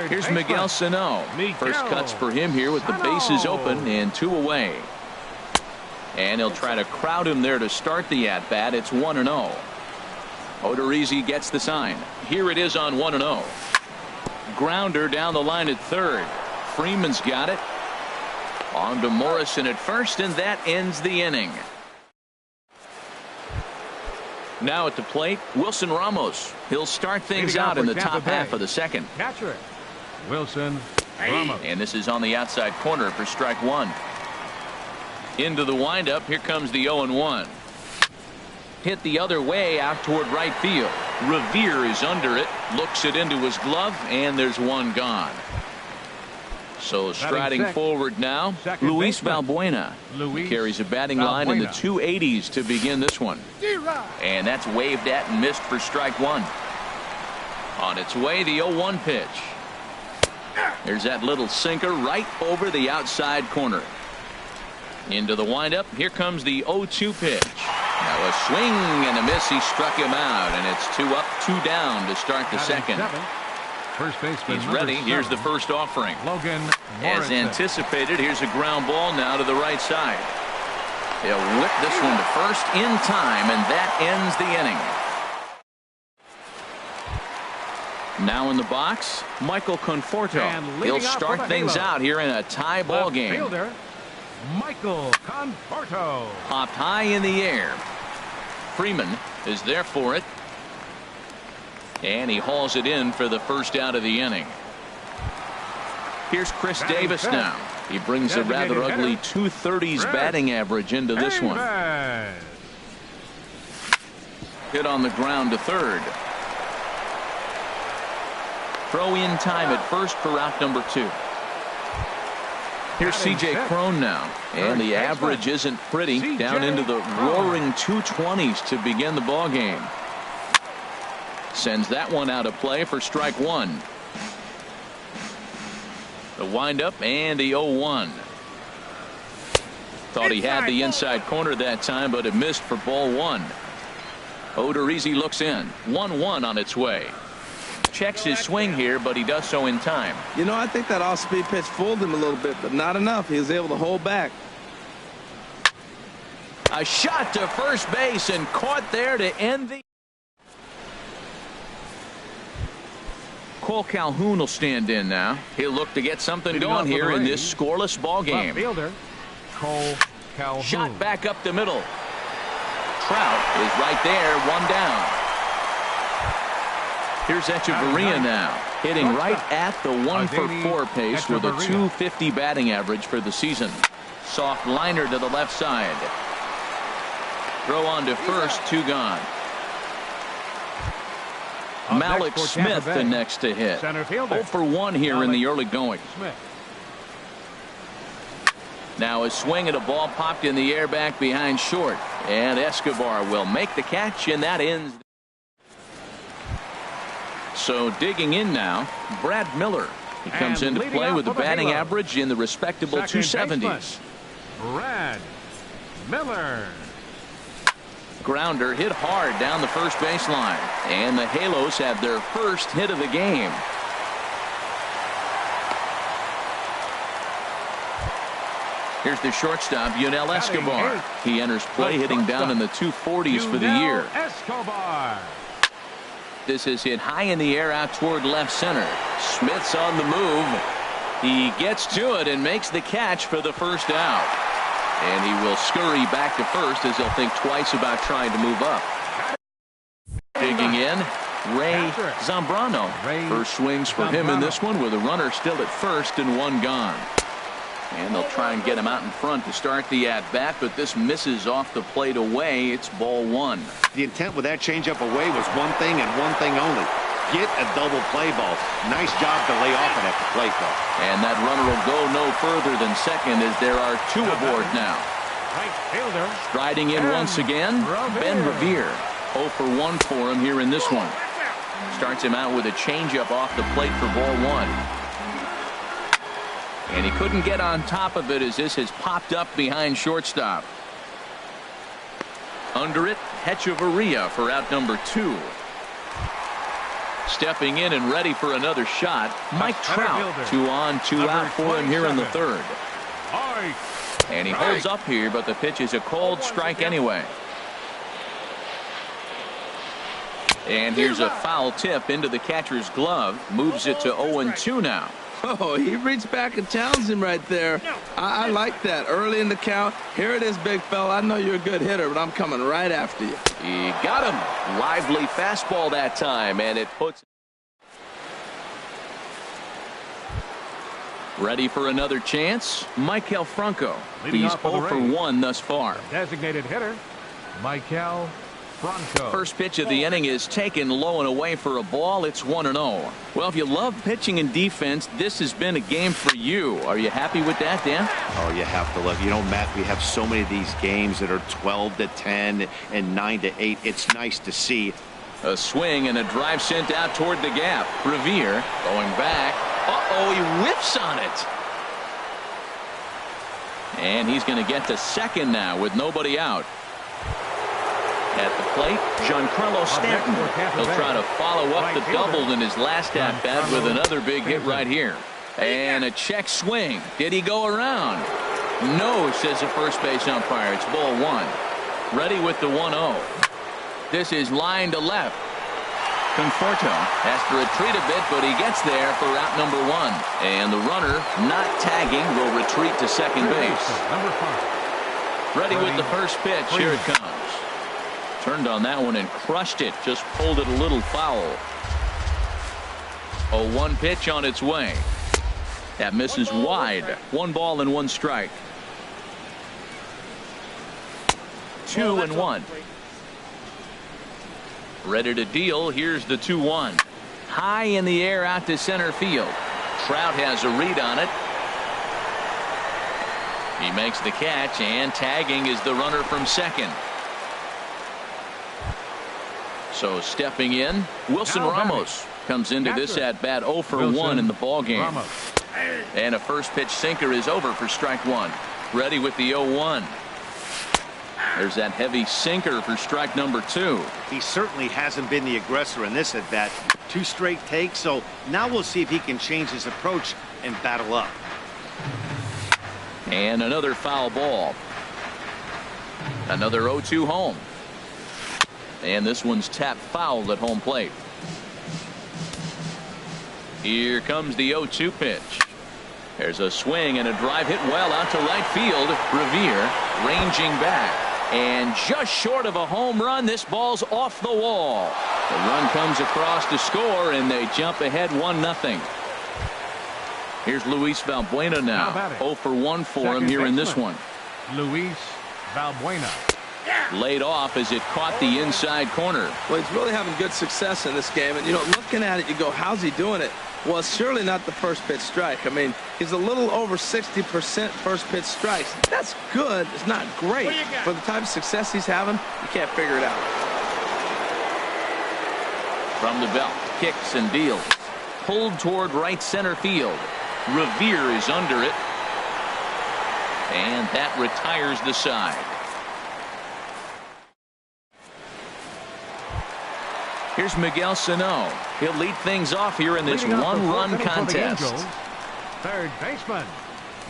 Here's Miguel Sano. First cuts for him here with the bases open and 2 away. And he'll try to crowd him there to start the at-bat. It's 1-0. Odorizzi gets the sign. Here it is on 1-0. Grounder down the line at third. Freeman's got it. On to Morrison at first, and that ends the inning. Now at the plate, Wilson Ramos. He'll start things out in the top half of the second. Catcher, Wilson Ramos. And this is on the outside corner for strike 1. Into the windup. Here comes the 0-1. Hit the other way out toward right field. Revere is under it. Looks it into his glove, and there's 1 gone. So striding forward now, Luis Valbuena. He carries a batting line in the 280s to begin this one. And that's waved at and missed for strike 1. On its way, the 0-1 pitch. There's that little sinker right over the outside corner. Into the windup. Here comes the 0-2 pitch. Now a swing and a miss. He struck him out, and it's 2 up, 2 down to start the second. First baseman. He's ready. Here's the first offering. Logan As anticipated, here's a ground ball now to the right side. He'll whip this one to first in time, and that ends the inning. Now in the box, Michael Conforto. He'll start things out here in a tie ball game. Fielder, Michael Conforto. Popped high in the air. Freeman is there for it. And he hauls it in for the first out of the inning. Here's Chris Davis now. He brings a rather ugly 230s batting average into this one. Hit on the ground to third. Throw in time at first for out number 2. Here's C.J. Cron now, and the average isn't pretty, down into the roaring 220s to begin the ball game. Sends that one out of play for strike 1. The windup and the 0-1. Thought he had the inside corner that time, but it missed for ball 1. Odorizzi looks in. 1-1 on its way. Checks his swing here, but he does so in time. You know, I think that off-speed pitch fooled him a little bit, but not enough. He was able to hold back. A shot to first base and caught there to end the. Cole Calhoun will stand in now. He'll look to get something going here in this scoreless ball game. Fielder, Cole Calhoun. Shot back up the middle. Trout is right there, 1 down. Here's Echeverria now, hitting right at the 1-for-4 pace with a .250 batting average for the season. Soft liner to the left side. Throw on to first, 2 gone. Malik Smith the next to hit. 0-for-1 here in the early going. Now a swing at a ball popped in the air back behind short, and Escobar will make the catch, and that ends. So digging in now, Brad Miller. He comes into play with a batting average in the respectable 270s. Brad Miller. Grounder hit hard down the first baseline, and the Halos have their first hit of the game. Here's the shortstop, Yunel Escobar. He enters play hitting down in the 240s for the year. Escobar. This is hit high in the air out toward left center. Smith's on the move. He gets to it and makes the catch for the first out. And he will scurry back to first as he'll think twice about trying to move up. Digging in, Ray Zambrano. First swings for him in this one with a runner still at first and 1 gone. And they'll try and get him out in front to start the at-bat, but this misses off the plate away. It's ball 1. The intent with that changeup away was one thing and one thing only. Get a double play ball. Nice job to lay off it at the plate, though. And that runner will go no further than second as there are 2 aboard now. Right fielder. Striding in once again, Ben Revere. 0-for-1 for him here in this one. Starts him out with a changeup off the plate for ball 1. And he couldn't get on top of it as this has popped up behind shortstop. Under it, Echeverria for out number 2. Stepping in and ready for another shot, Mike Trout. 2 on, 2 out for him here in the 3rd. And he holds up here, but the pitch is a cold strike anyway. And here's a foul tip into the catcher's glove. Moves it to 0-2 now. Oh, he reached back and challenged him right there. I like that. Early in the count. Here it is, big fella. I know you're a good hitter, but I'm coming right after you. He got him. Lively fastball that time, and it puts. Ready for another chance? Maikel Franco. He's 0-for-1 thus far. Designated hitter, Maikel Franco. First pitch of the inning is taken low and away for a ball. It's 1-0. Well, if you love pitching and defense, this has been a game for you. Are you happy with that, Dan? Oh, you have to love. You know, Matt, we have so many of these games that are 12-10 and 9-8. It's nice to see. A swing and a drive sent out toward the gap. Revere going back. Uh-oh, he whiffs on it. And he's going to get to second now with nobody out. At the plate, Giancarlo Stanton. He'll try to follow up the double in his last at-bat with another big hit right here. And a check swing. Did he go around? No, says the first base umpire. It's ball 1. Ready with the 1-0. This is line to left. Conforto has to retreat a bit, but he gets there for out number 1. And the runner, not tagging, will retreat to second base. Ready with the first pitch. Here it comes. Turned on that one and crushed it. Just pulled it a little foul. A 1 pitch on its way. That misses wide. 1 ball and 1 strike. 2-1. Ready to deal. Here's the 2-1. High in the air out to center field. Trout has a read on it. He makes the catch, and tagging is the runner from second. So stepping in, Wilson Ramos comes into this at bat 0 for 1 in the ball game. And a first pitch sinker is over for strike 1. Ready with the 0-1. There's that heavy sinker for strike number 2. He certainly hasn't been the aggressor in this at bat. 2 straight takes, so now we'll see if he can change his approach and battle up. And another foul ball. Another 0-2 home. And this one's tapped foul at home plate. Here comes the 0-2 pitch. There's a swing and a drive hit well out to right field. Revere ranging back. And just short of a home run, this ball's off the wall. The run comes across to score, and they jump ahead 1-0. Here's Luis Valbuena now. 0 for 1 for him here in this one. Luis Valbuena. Laid off as it caught the inside corner. Well, he's really having good success in this game. And, you know, looking at it, you go, how's he doing it? Well, it's surely not the first pitch strike. I mean, he's a little over 60% first pitch strikes. That's good. It's not great. For the type of success he's having, you can't figure it out. From the belt, kicks and deals. Pulled toward right center field. Revere is under it. And that retires the side. Here's Miguel Sano. He'll lead things off here in this one-run contest. Third baseman,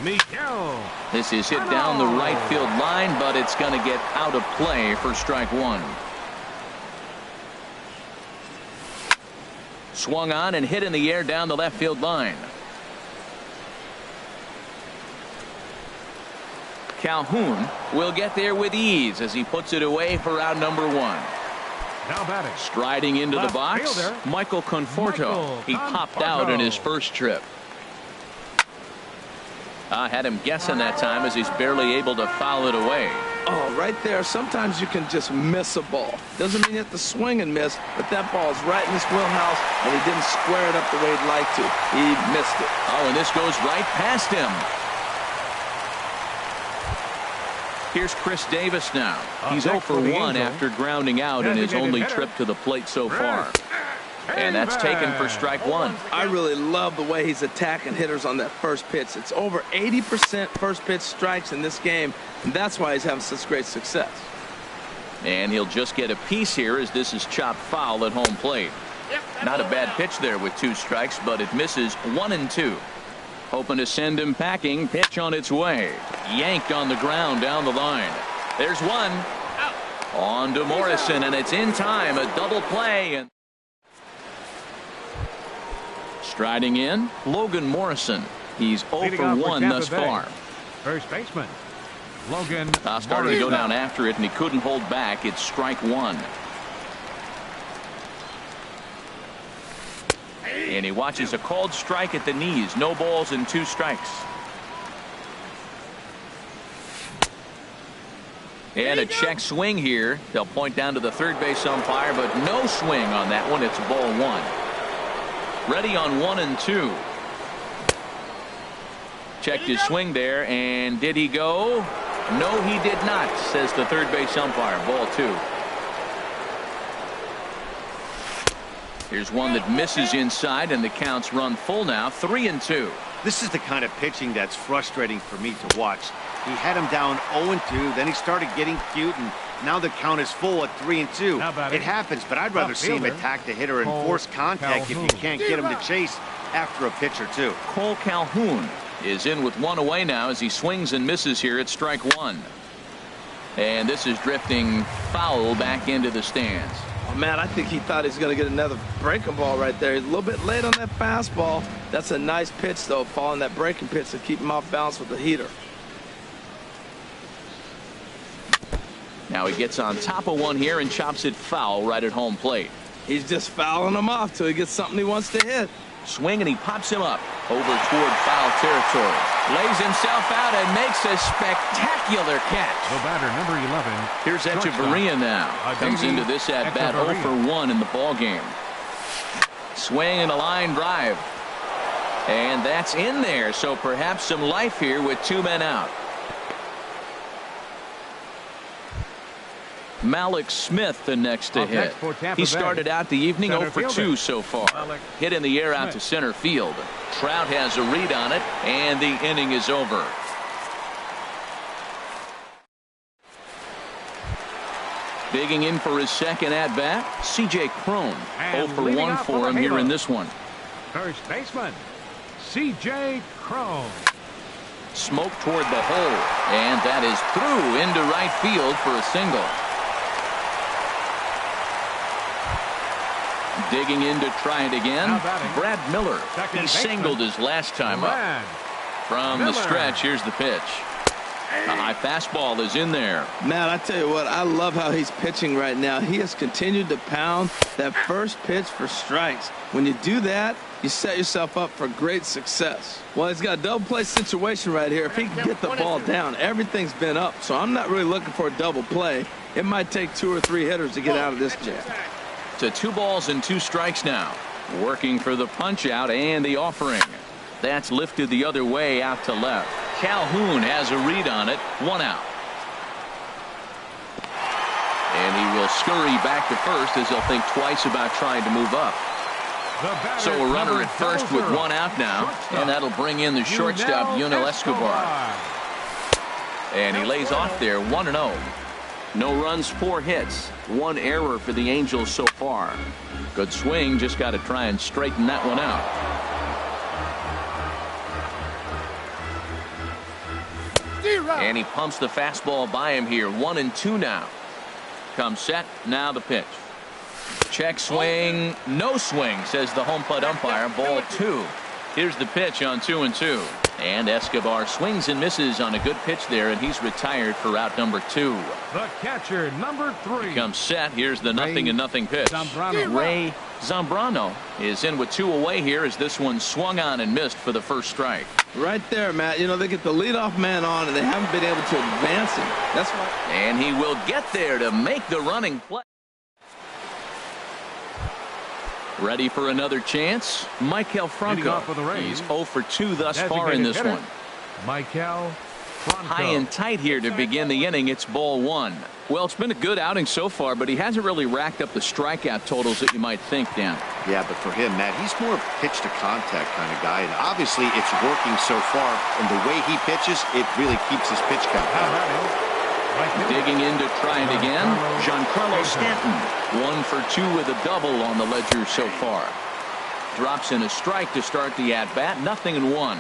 Miguel. This is hit down the right field line, but it's going to get out of play for strike 1. Swung on and hit in the air down the left field line. Calhoun will get there with ease as he puts it away for out number 1. Now batting. Striding into the box, fielder, Michael Conforto. He popped out in his first trip. I had him guessing that time as he's barely able to foul it away. Oh, right there. Sometimes you can just miss a ball. Doesn't mean you have to swing and miss, but that ball's right in his wheelhouse, and he didn't square it up the way he'd like to. He missed it. Oh, and this goes right past him. Here's Chris Davis now. He's 0 for 1 after grounding out in his only trip to the plate so far. And that's taken for strike 1. I really love the way he's attacking hitters on that first pitch. It's over 80% first pitch strikes in this game, and that's why he's having such great success. And he'll just get a piece here as this is chopped foul at home plate. Not a bad pitch there with 2 strikes, but it misses 1-2. Hoping to send him packing. Pitch on its way. Yanked on the ground down the line. There's one. On to Morrison, and it's in time. A double play. And striding in, Logan Morrison. He's 0 for 1 thus far. First baseman, Logan Started to go down after it, and he couldn't hold back. It's strike 1. And he watches a called strike at the knees. No balls and 2 strikes. And a check swing here. They'll point down to the third base umpire, but no swing on that one. It's ball 1. Ready on 1-2. Checked his swing there, and did he go? No, he did not, says the third base umpire. Ball 2. Here's one that misses inside, and the count's run full now. 3-2. This is the kind of pitching that's frustrating for me to watch. He had him down 0-2, then he started getting cute, and now the count is full at 3-2. It happens, but I'd rather see him attack the hitter and force contact if you can't get him to chase after a pitch or 2. Cole Calhoun is in with 1 away now as he swings and misses here at strike 1. And this is drifting foul back into the stands. Oh, man, I think he thought he was going to get another breaking ball right there. He's a little bit late on that fastball. That's a nice pitch, though, following that breaking pitch to keep him off balance with the heater. Now he gets on top of one here and chops it foul right at home plate. He's just fouling him off till he gets something he wants to hit. Swing, and he pops him up. over toward foul territory. Lays himself out and makes a spectacular catch. The batter, number 11. Here's Echeverria now. Comes into this at bat 0 for 1 in the ball game. Swing and a line drive. And that's in there, so perhaps some life here with 2 men out. Malik Smith the next to hit. He started out the evening 0 for 2 so far. Hit in the air out to center field. Trout has a read on it, and the inning is over. Digging in for his second at-bat, C.J. Cron. 0 for 1 for him here in this one. First baseman, C.J. Cron. Smoke toward the hole, and that is through into right field for a single. Digging in to try it again, Brad Miller. He singled his last time up. From the stretch, here's the pitch. A high fastball is in there. Man, I tell you what, I love how he's pitching right now. He has continued to pound that first pitch for strikes. When you do that, you set yourself up for great success. Well, he's got a double play situation right here. If he can get the ball down, everything's been up. So I'm not really looking for a double play. It might take 2 or 3 hitters to get out of this jam. To 2 balls and 2 strikes now. Working for the punch out and the offering. That's lifted the other way out to left. Calhoun has a read on it. 1 out. And he will scurry back to first as he'll think twice about trying to move up. So a runner at first with 1 out now. And that'll bring in the shortstop, Yunel Escobar. And he lays off there 1-0. No runs, 4 hits. 1 error for the Angels so far. Good swing, just got to try and straighten that one out. And he pumps the fastball by him here. 1-2 now. Comes set, now the pitch. Check swing, no swing, says the home plate umpire. Ball 2. Here's the pitch on 2-2. And Escobar swings and misses on a good pitch there, and he's retired for out number 2. The catcher, number 3. Comes set. Here's the 0-0 pitch. Ray Zambrano is in with 2 away here as this one swung on and missed for the first strike. Right there, Matt. You know, they get the leadoff man on, and they haven't been able to advance him. That's why. And he will get there to make the running play. Ready for another chance? Michael Franco. He's 0 for 2 thus far in this one. Michael Franco. High and tight here to begin the inning. It's ball 1. Well, it's been a good outing so far, but he hasn't really racked up the strikeout totals that you might think, Dan. Yeah, but for him, Matt, he's more pitch to contact kind of guy, and obviously it's working so far, and the way he pitches, it really keeps his pitch count down. Digging in to try it again, Giancarlo Stanton. 1 for 2 with a double on the ledger so far. Drops in a strike to start the at-bat. 0-1.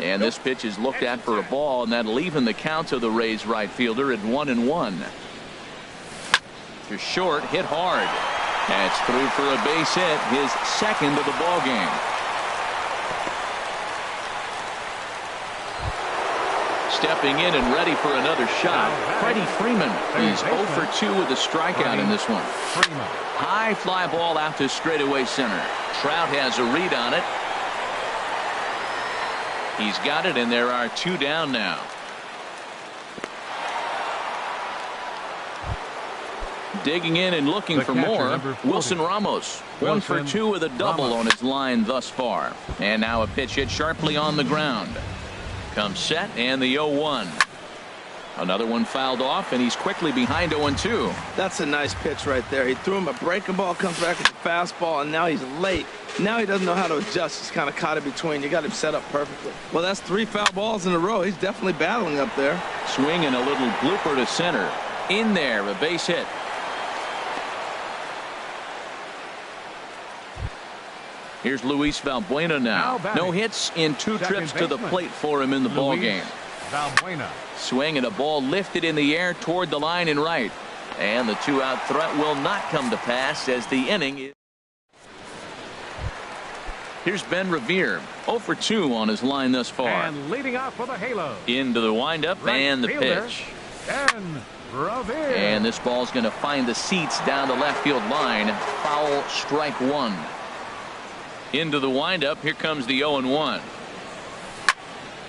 And this pitch is looked at for a ball, and that'll even the count to the Rays right fielder at 1-1. To short, hit hard. That's through for a base hit, his second of the ball game. Stepping in and ready for another shot, Freddie Freeman. He's 0 for 2 with a strikeout in this one. High fly ball out to straightaway center. Trout has a read on it. He's got it, and there are 2 down now. Digging in and looking for more, Wilson Ramos. 1 for 2 with a double on his line thus far. And now a pitch hit sharply on the ground. Comes set, and the 0-1. Another one fouled off, and he's quickly behind 0-2. That's a nice pitch right there. He threw him a breaking ball, comes back with a fastball, and now he's late. Now he doesn't know how to adjust. He's kind of caught in between. You got him set up perfectly. Well, that's 3 foul balls in a row. He's definitely battling up there. Swing and a little blooper to center. In there, a base hit. Here's Luis Valbuena now. No hits in 2 trips to the plate for him in the ball game. Valbuena. Swing and a ball lifted in the air toward the line and right. And the 2-out threat will not come to pass as the inning is. Here's Ben Revere. 0 for 2 on his line thus far. And leading off for the Halo. Into the windup and the pitch. Ben Revere. And this ball's going to find the seats down the left field line. Foul, strike 1. Into the windup. Here comes the 0-1.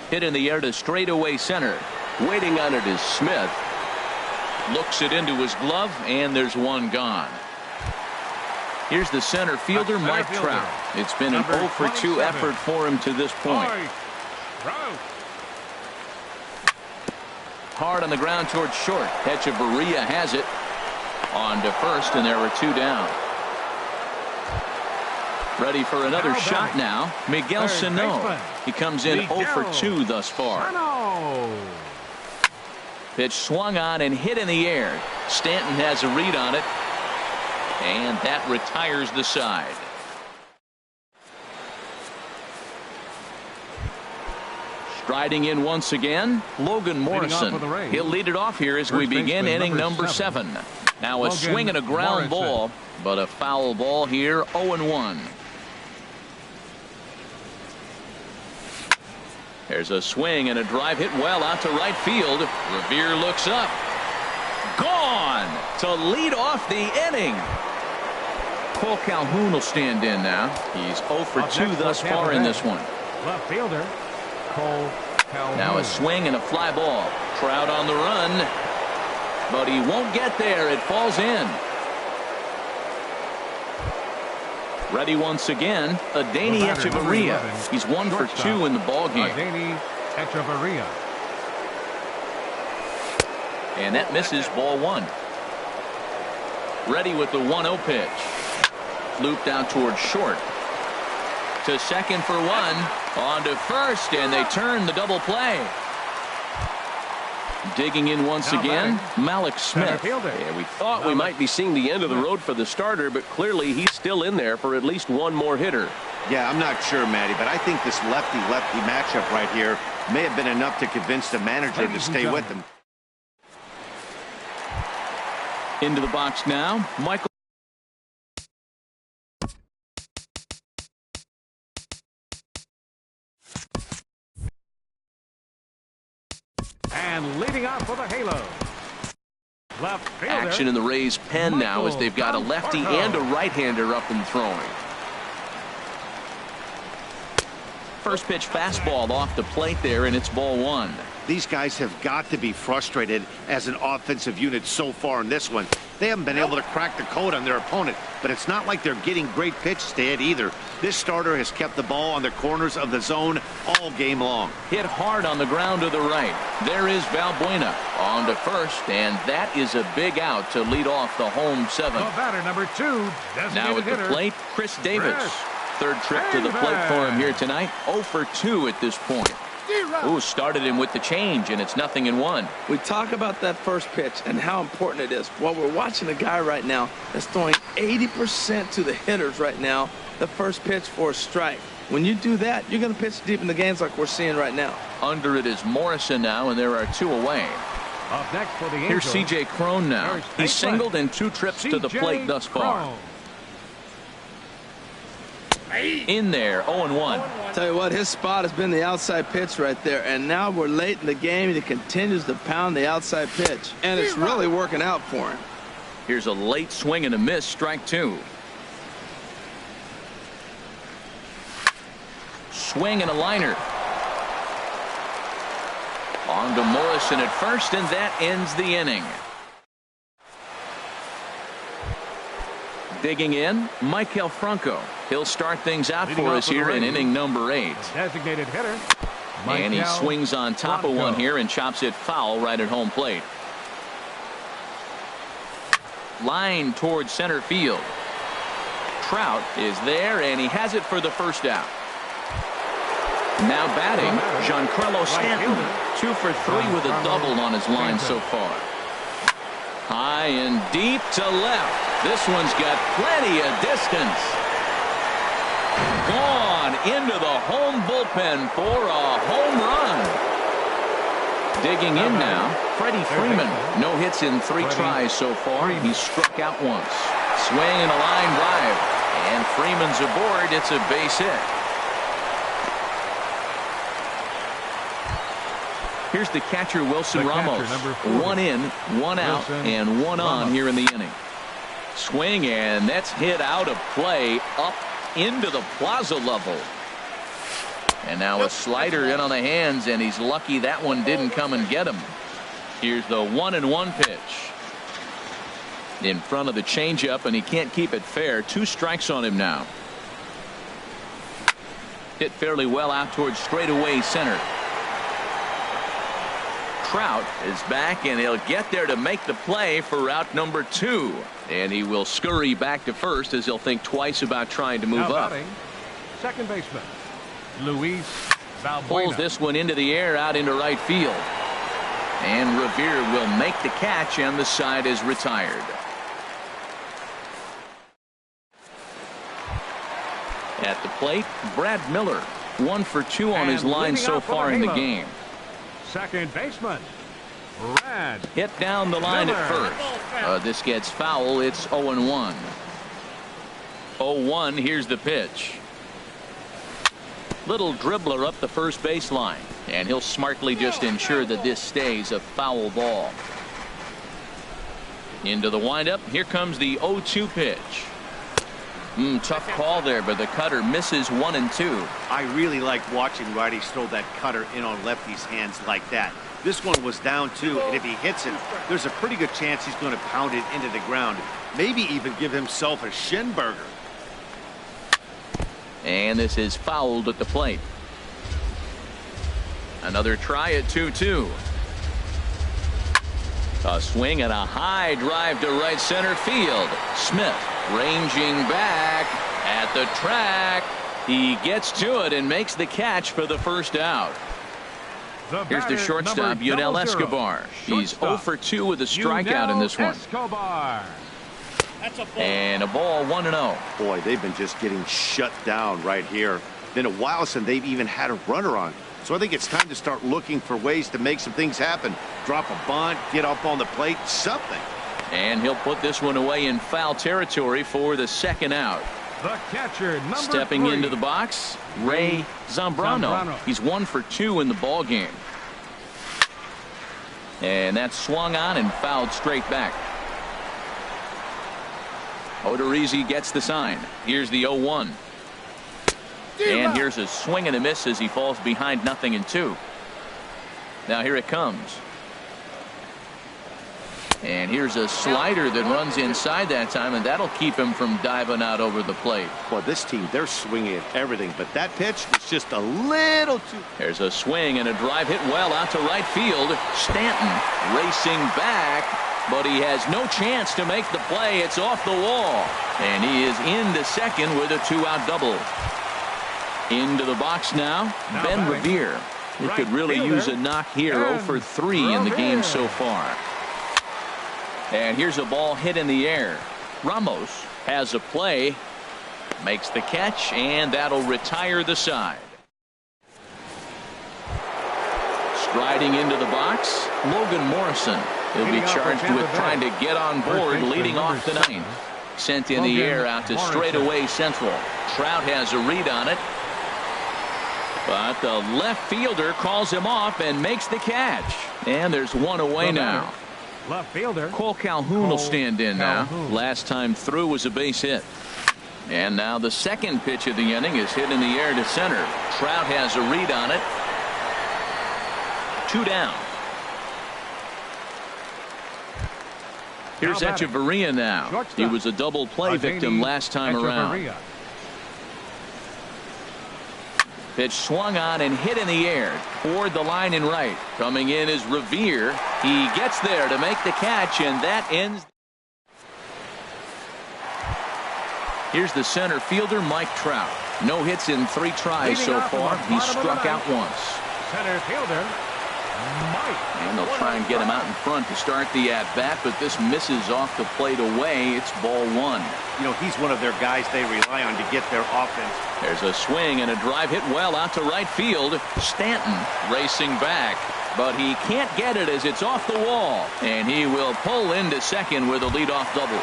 Hit in the air to straightaway center. Waiting on it is Smith. Looks it into his glove, and there's one gone. Here's the center fielder, Mike Trout. It's been an 0 for 2 effort for him to this point. Hard on the ground towards short. Echeverria has it. On to first, and there are 2 down. Ready for another shot now. Miguel Sano. He comes in 0 for 2 thus far. Pitch swung on and hit in the air. Stanton has a read on it. And that retires the side. Striding in once again, Logan Morrison. He'll lead it off here as we begin inning number 7. Now a swing and a ground ball, but a foul ball here, 0-1. There's a swing and a drive hit well out to right field. Revere looks up. Gone to lead off the inning. Cole Calhoun will stand in now. He's 0 for 2 thus far in this one. Left fielder, Cole Calhoun. Now a swing and a fly ball. Trout on the run, but he won't get there. It falls in. Ready once again, Adeiny Echeverria. He's 1 for 2 in the ball game. Adeiny Echeverria. And that misses, ball 1. Ready with the 1-0 pitch. Looped out towards short. To second for 1. On to first, and they turn the double play. Digging in once again, Malik Smith. Yeah, we thought we might be seeing the end of the road for the starter, but clearly he's still in there for at least one more hitter. Yeah, I'm not sure, Matty, but I think this lefty-lefty matchup right here may have been enough to convince the manager to stay with him. Into the box now, Michael. And leading off for the Halo. Left fielder, Action in the Rays' pen now as they've got a lefty and a right-hander up and throwing. First pitch fastball off the plate there, and it's ball 1. These guys have got to be frustrated as an offensive unit so far in this one. They haven't been able to crack the code on their opponent, but it's not like they're getting great pitches to hit either. This starter has kept the ball on the corners of the zone all game long. Hit hard on the ground to the right. There is Valbuena on to first, and that is a big out to lead off the home 7. the batter, number 2, Now at the hitter, plate, Chris Davis. Third trip to the plate for him here tonight. 0 for 2 at this point. Ooh, started him with the change, and it's 0-1. We talk about that first pitch and how important it is. Well, we're watching a guy right now that's throwing 80% to the hitters right now, the first pitch for a strike. When you do that, you're going to pitch deep in the games like we're seeing right now. Under it is Morrison now, and there are 2 away. Up next for the Here's Angels, C.J. Cron now. There's He's singled in 2 trips to the C.J. plate thus far. Cron. In there, 0-1. Tell you what, his spot has been the outside pitch right there, and now we're late in the game, and he continues to pound the outside pitch, and it's really working out for him. Here's a late swing and a miss, strike 2. Swing and a liner. On to Morrison at first, and that ends the inning. Digging in, Michael Franco. He'll start things out for us here in inning number 8. Designated hitter. And he Michael swings on top of one Franco. here and chops it foul right at home plate. Line towards center field. Trout is there, and he has it for the first out. Now batting, Giancarlo Stanton. 2 for 3 with a double on his line so far. High and deep to left. This one's got plenty of distance. Gone into the home bullpen for a home run. Digging in now, Freddie Freeman. No hits in 3 tries so far. He's struck out once. Swing and a line drive. And Freeman's aboard. It's a base hit. Here's the catcher, Wilson Ramos. 1 in, 1 out, and 1 on here in the inning. Swing, and that's hit out of play, up into the plaza level. And now a slider in on the hands, and he's lucky that one didn't come and get him. Here's the 1-1 pitch. In front of the changeup, and he can't keep it fair. 2 strikes on him now. Hit fairly well out towards straightaway center. Trout is back, and he'll get there to make the play for out number 2. And he will scurry back to first as he'll think twice about trying to move up. Second baseman, Luis Valbuena. Pulls this one into the air out into right field. And Revere will make the catch, and the side is retired. At the plate, Brad Miller, 1 for 2 on his line so far in the game. Second baseman, Brad. Hit down the line at first. This gets foul. It's 0-1. 0-1. Here's the pitch. Little dribbler up the first baseline, and he'll smartly just ensure that this stays a foul ball. Into the windup. Here comes the 0-2 pitch. Tough call there, but the cutter misses 1 and 2. I really like watching righties throw that cutter in on lefties' hands like that. This one was down 2, and if he hits it, there's a pretty good chance he's going to pound it into the ground. Maybe even give himself a shin burger. And this is fouled at the plate. Another try at 2-2. A swing and a high drive to right center field. Smith ranging back at the track. He gets to it and makes the catch for the first out. Here's the shortstop, Yunel Escobar. He's 0 for 2 with a strikeout in this one. And a ball, 1-0. Boy, they've been just getting shut down right here. Been a while since they've even had a runner on. So I think it's time to start looking for ways to make some things happen. Drop a bunt, get up on the plate, something. And he'll put this one away in foul territory for the second out. The catcher, number Stepping 3. into the box, Ray Zambrano. He's 1 for 2 in the ball game. And that's swung on and fouled straight back. Odorizzi gets the sign. Here's the 0-1. And here's a swing and a miss as he falls behind 0-2. Now here it comes. And here's a slider that runs inside that time, and that'll keep him from diving out over the plate. Well, this team, they're swinging at everything, but that pitch was just a little too. There's a swing and a drive hit well out to right field. Stanton racing back, but he has no chance to make the play. It's off the wall, and he is into second with a 2-out double. Into the box now, Ben Revere. He could really use a knock here. 0 for 3 in the game so far. And here's a ball hit in the air. Ramos has a play, makes the catch, and that'll retire the side. Striding into the box, Logan Morrison. He'll be charged with trying to get on board leading off the ninth. Sent in the air out to straightaway central. Trout has a read on it, but the left fielder calls him off and makes the catch. And there's one away now. Left fielder Cole Calhoun will stand in now. Last time through was a base hit. And now the second pitch of the inning is hit in the air to center. Trout has a read on it. 2 down. Here's Echeverria now. He was a double play victim last time around. Pitch swung on and hit in the air toward the line and right. Coming in is Revere. He gets there to make the catch, and that ends. Here's the center fielder, Mike Trout. No hits in 3 tries so far. He's struck out once. Center fielder, Mike. And they'll try and get him out in front to start the at-bat, but this misses off the plate away. It's ball 1. You know, he's one of their guys they rely on to get their offense. There's a swing and a drive hit well out to right field. Stanton racing back, but he can't get it as it's off the wall. And he will pull into second with a leadoff double.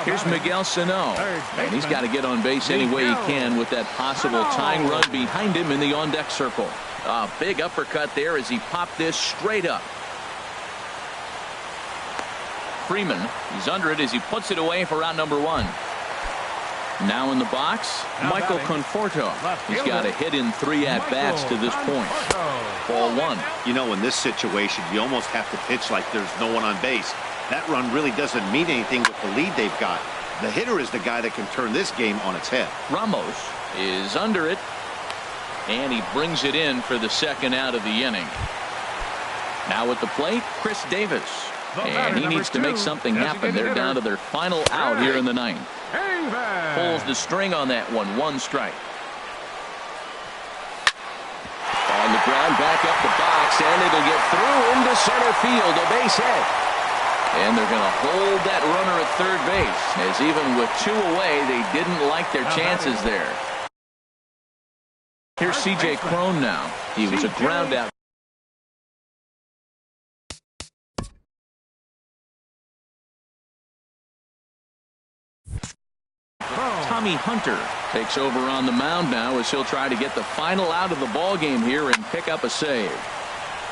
Here's Miguel Sano, and he's got to get on base any way he can with that possible tying run behind him in the on-deck circle. A big uppercut there as he popped this straight up. Freeman, he's under it as he puts it away for out number 1. Now in the box, Michael Conforto. He's got a hit in 3 at-bats to this point. Ball 1. You know, in this situation, you almost have to pitch like there's no one on base. That run really doesn't mean anything with the lead they've got. The hitter is the guy that can turn this game on its head. Ramos is under it, and he brings it in for the second out of the inning. Now at the plate, Chris Davis. And he needs to make something happen. They're down to their final out here in the 9th. Pulls the string on that one. 1 strike. On the ground, back up the box, and it'll get through into center field. A base hit. And they're going to hold that runner at third base, as even with 2 away, they didn't like their chances there. Here's C.J. Cron now. He was a ground out. Tommy Hunter takes over on the mound now as he'll try to get the final out of the ball game here and pick up a save.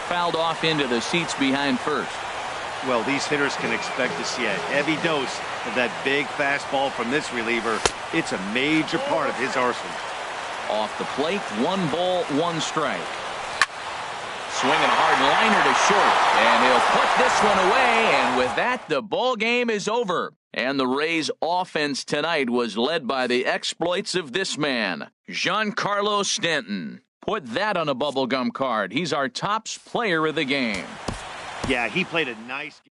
Fouled off into the seats behind first. Well, these hitters can expect to see a heavy dose of that big fastball from this reliever. It's a major part of his arsenal. Off the plate, 1 ball, 1 strike. Swinging a hard liner to short, and he'll put this one away, and with that, the ball game is over. And the Rays' offense tonight was led by the exploits of this man, Giancarlo Stanton. Put that on a bubblegum card. He's our top player of the game. Yeah, he played a nice game.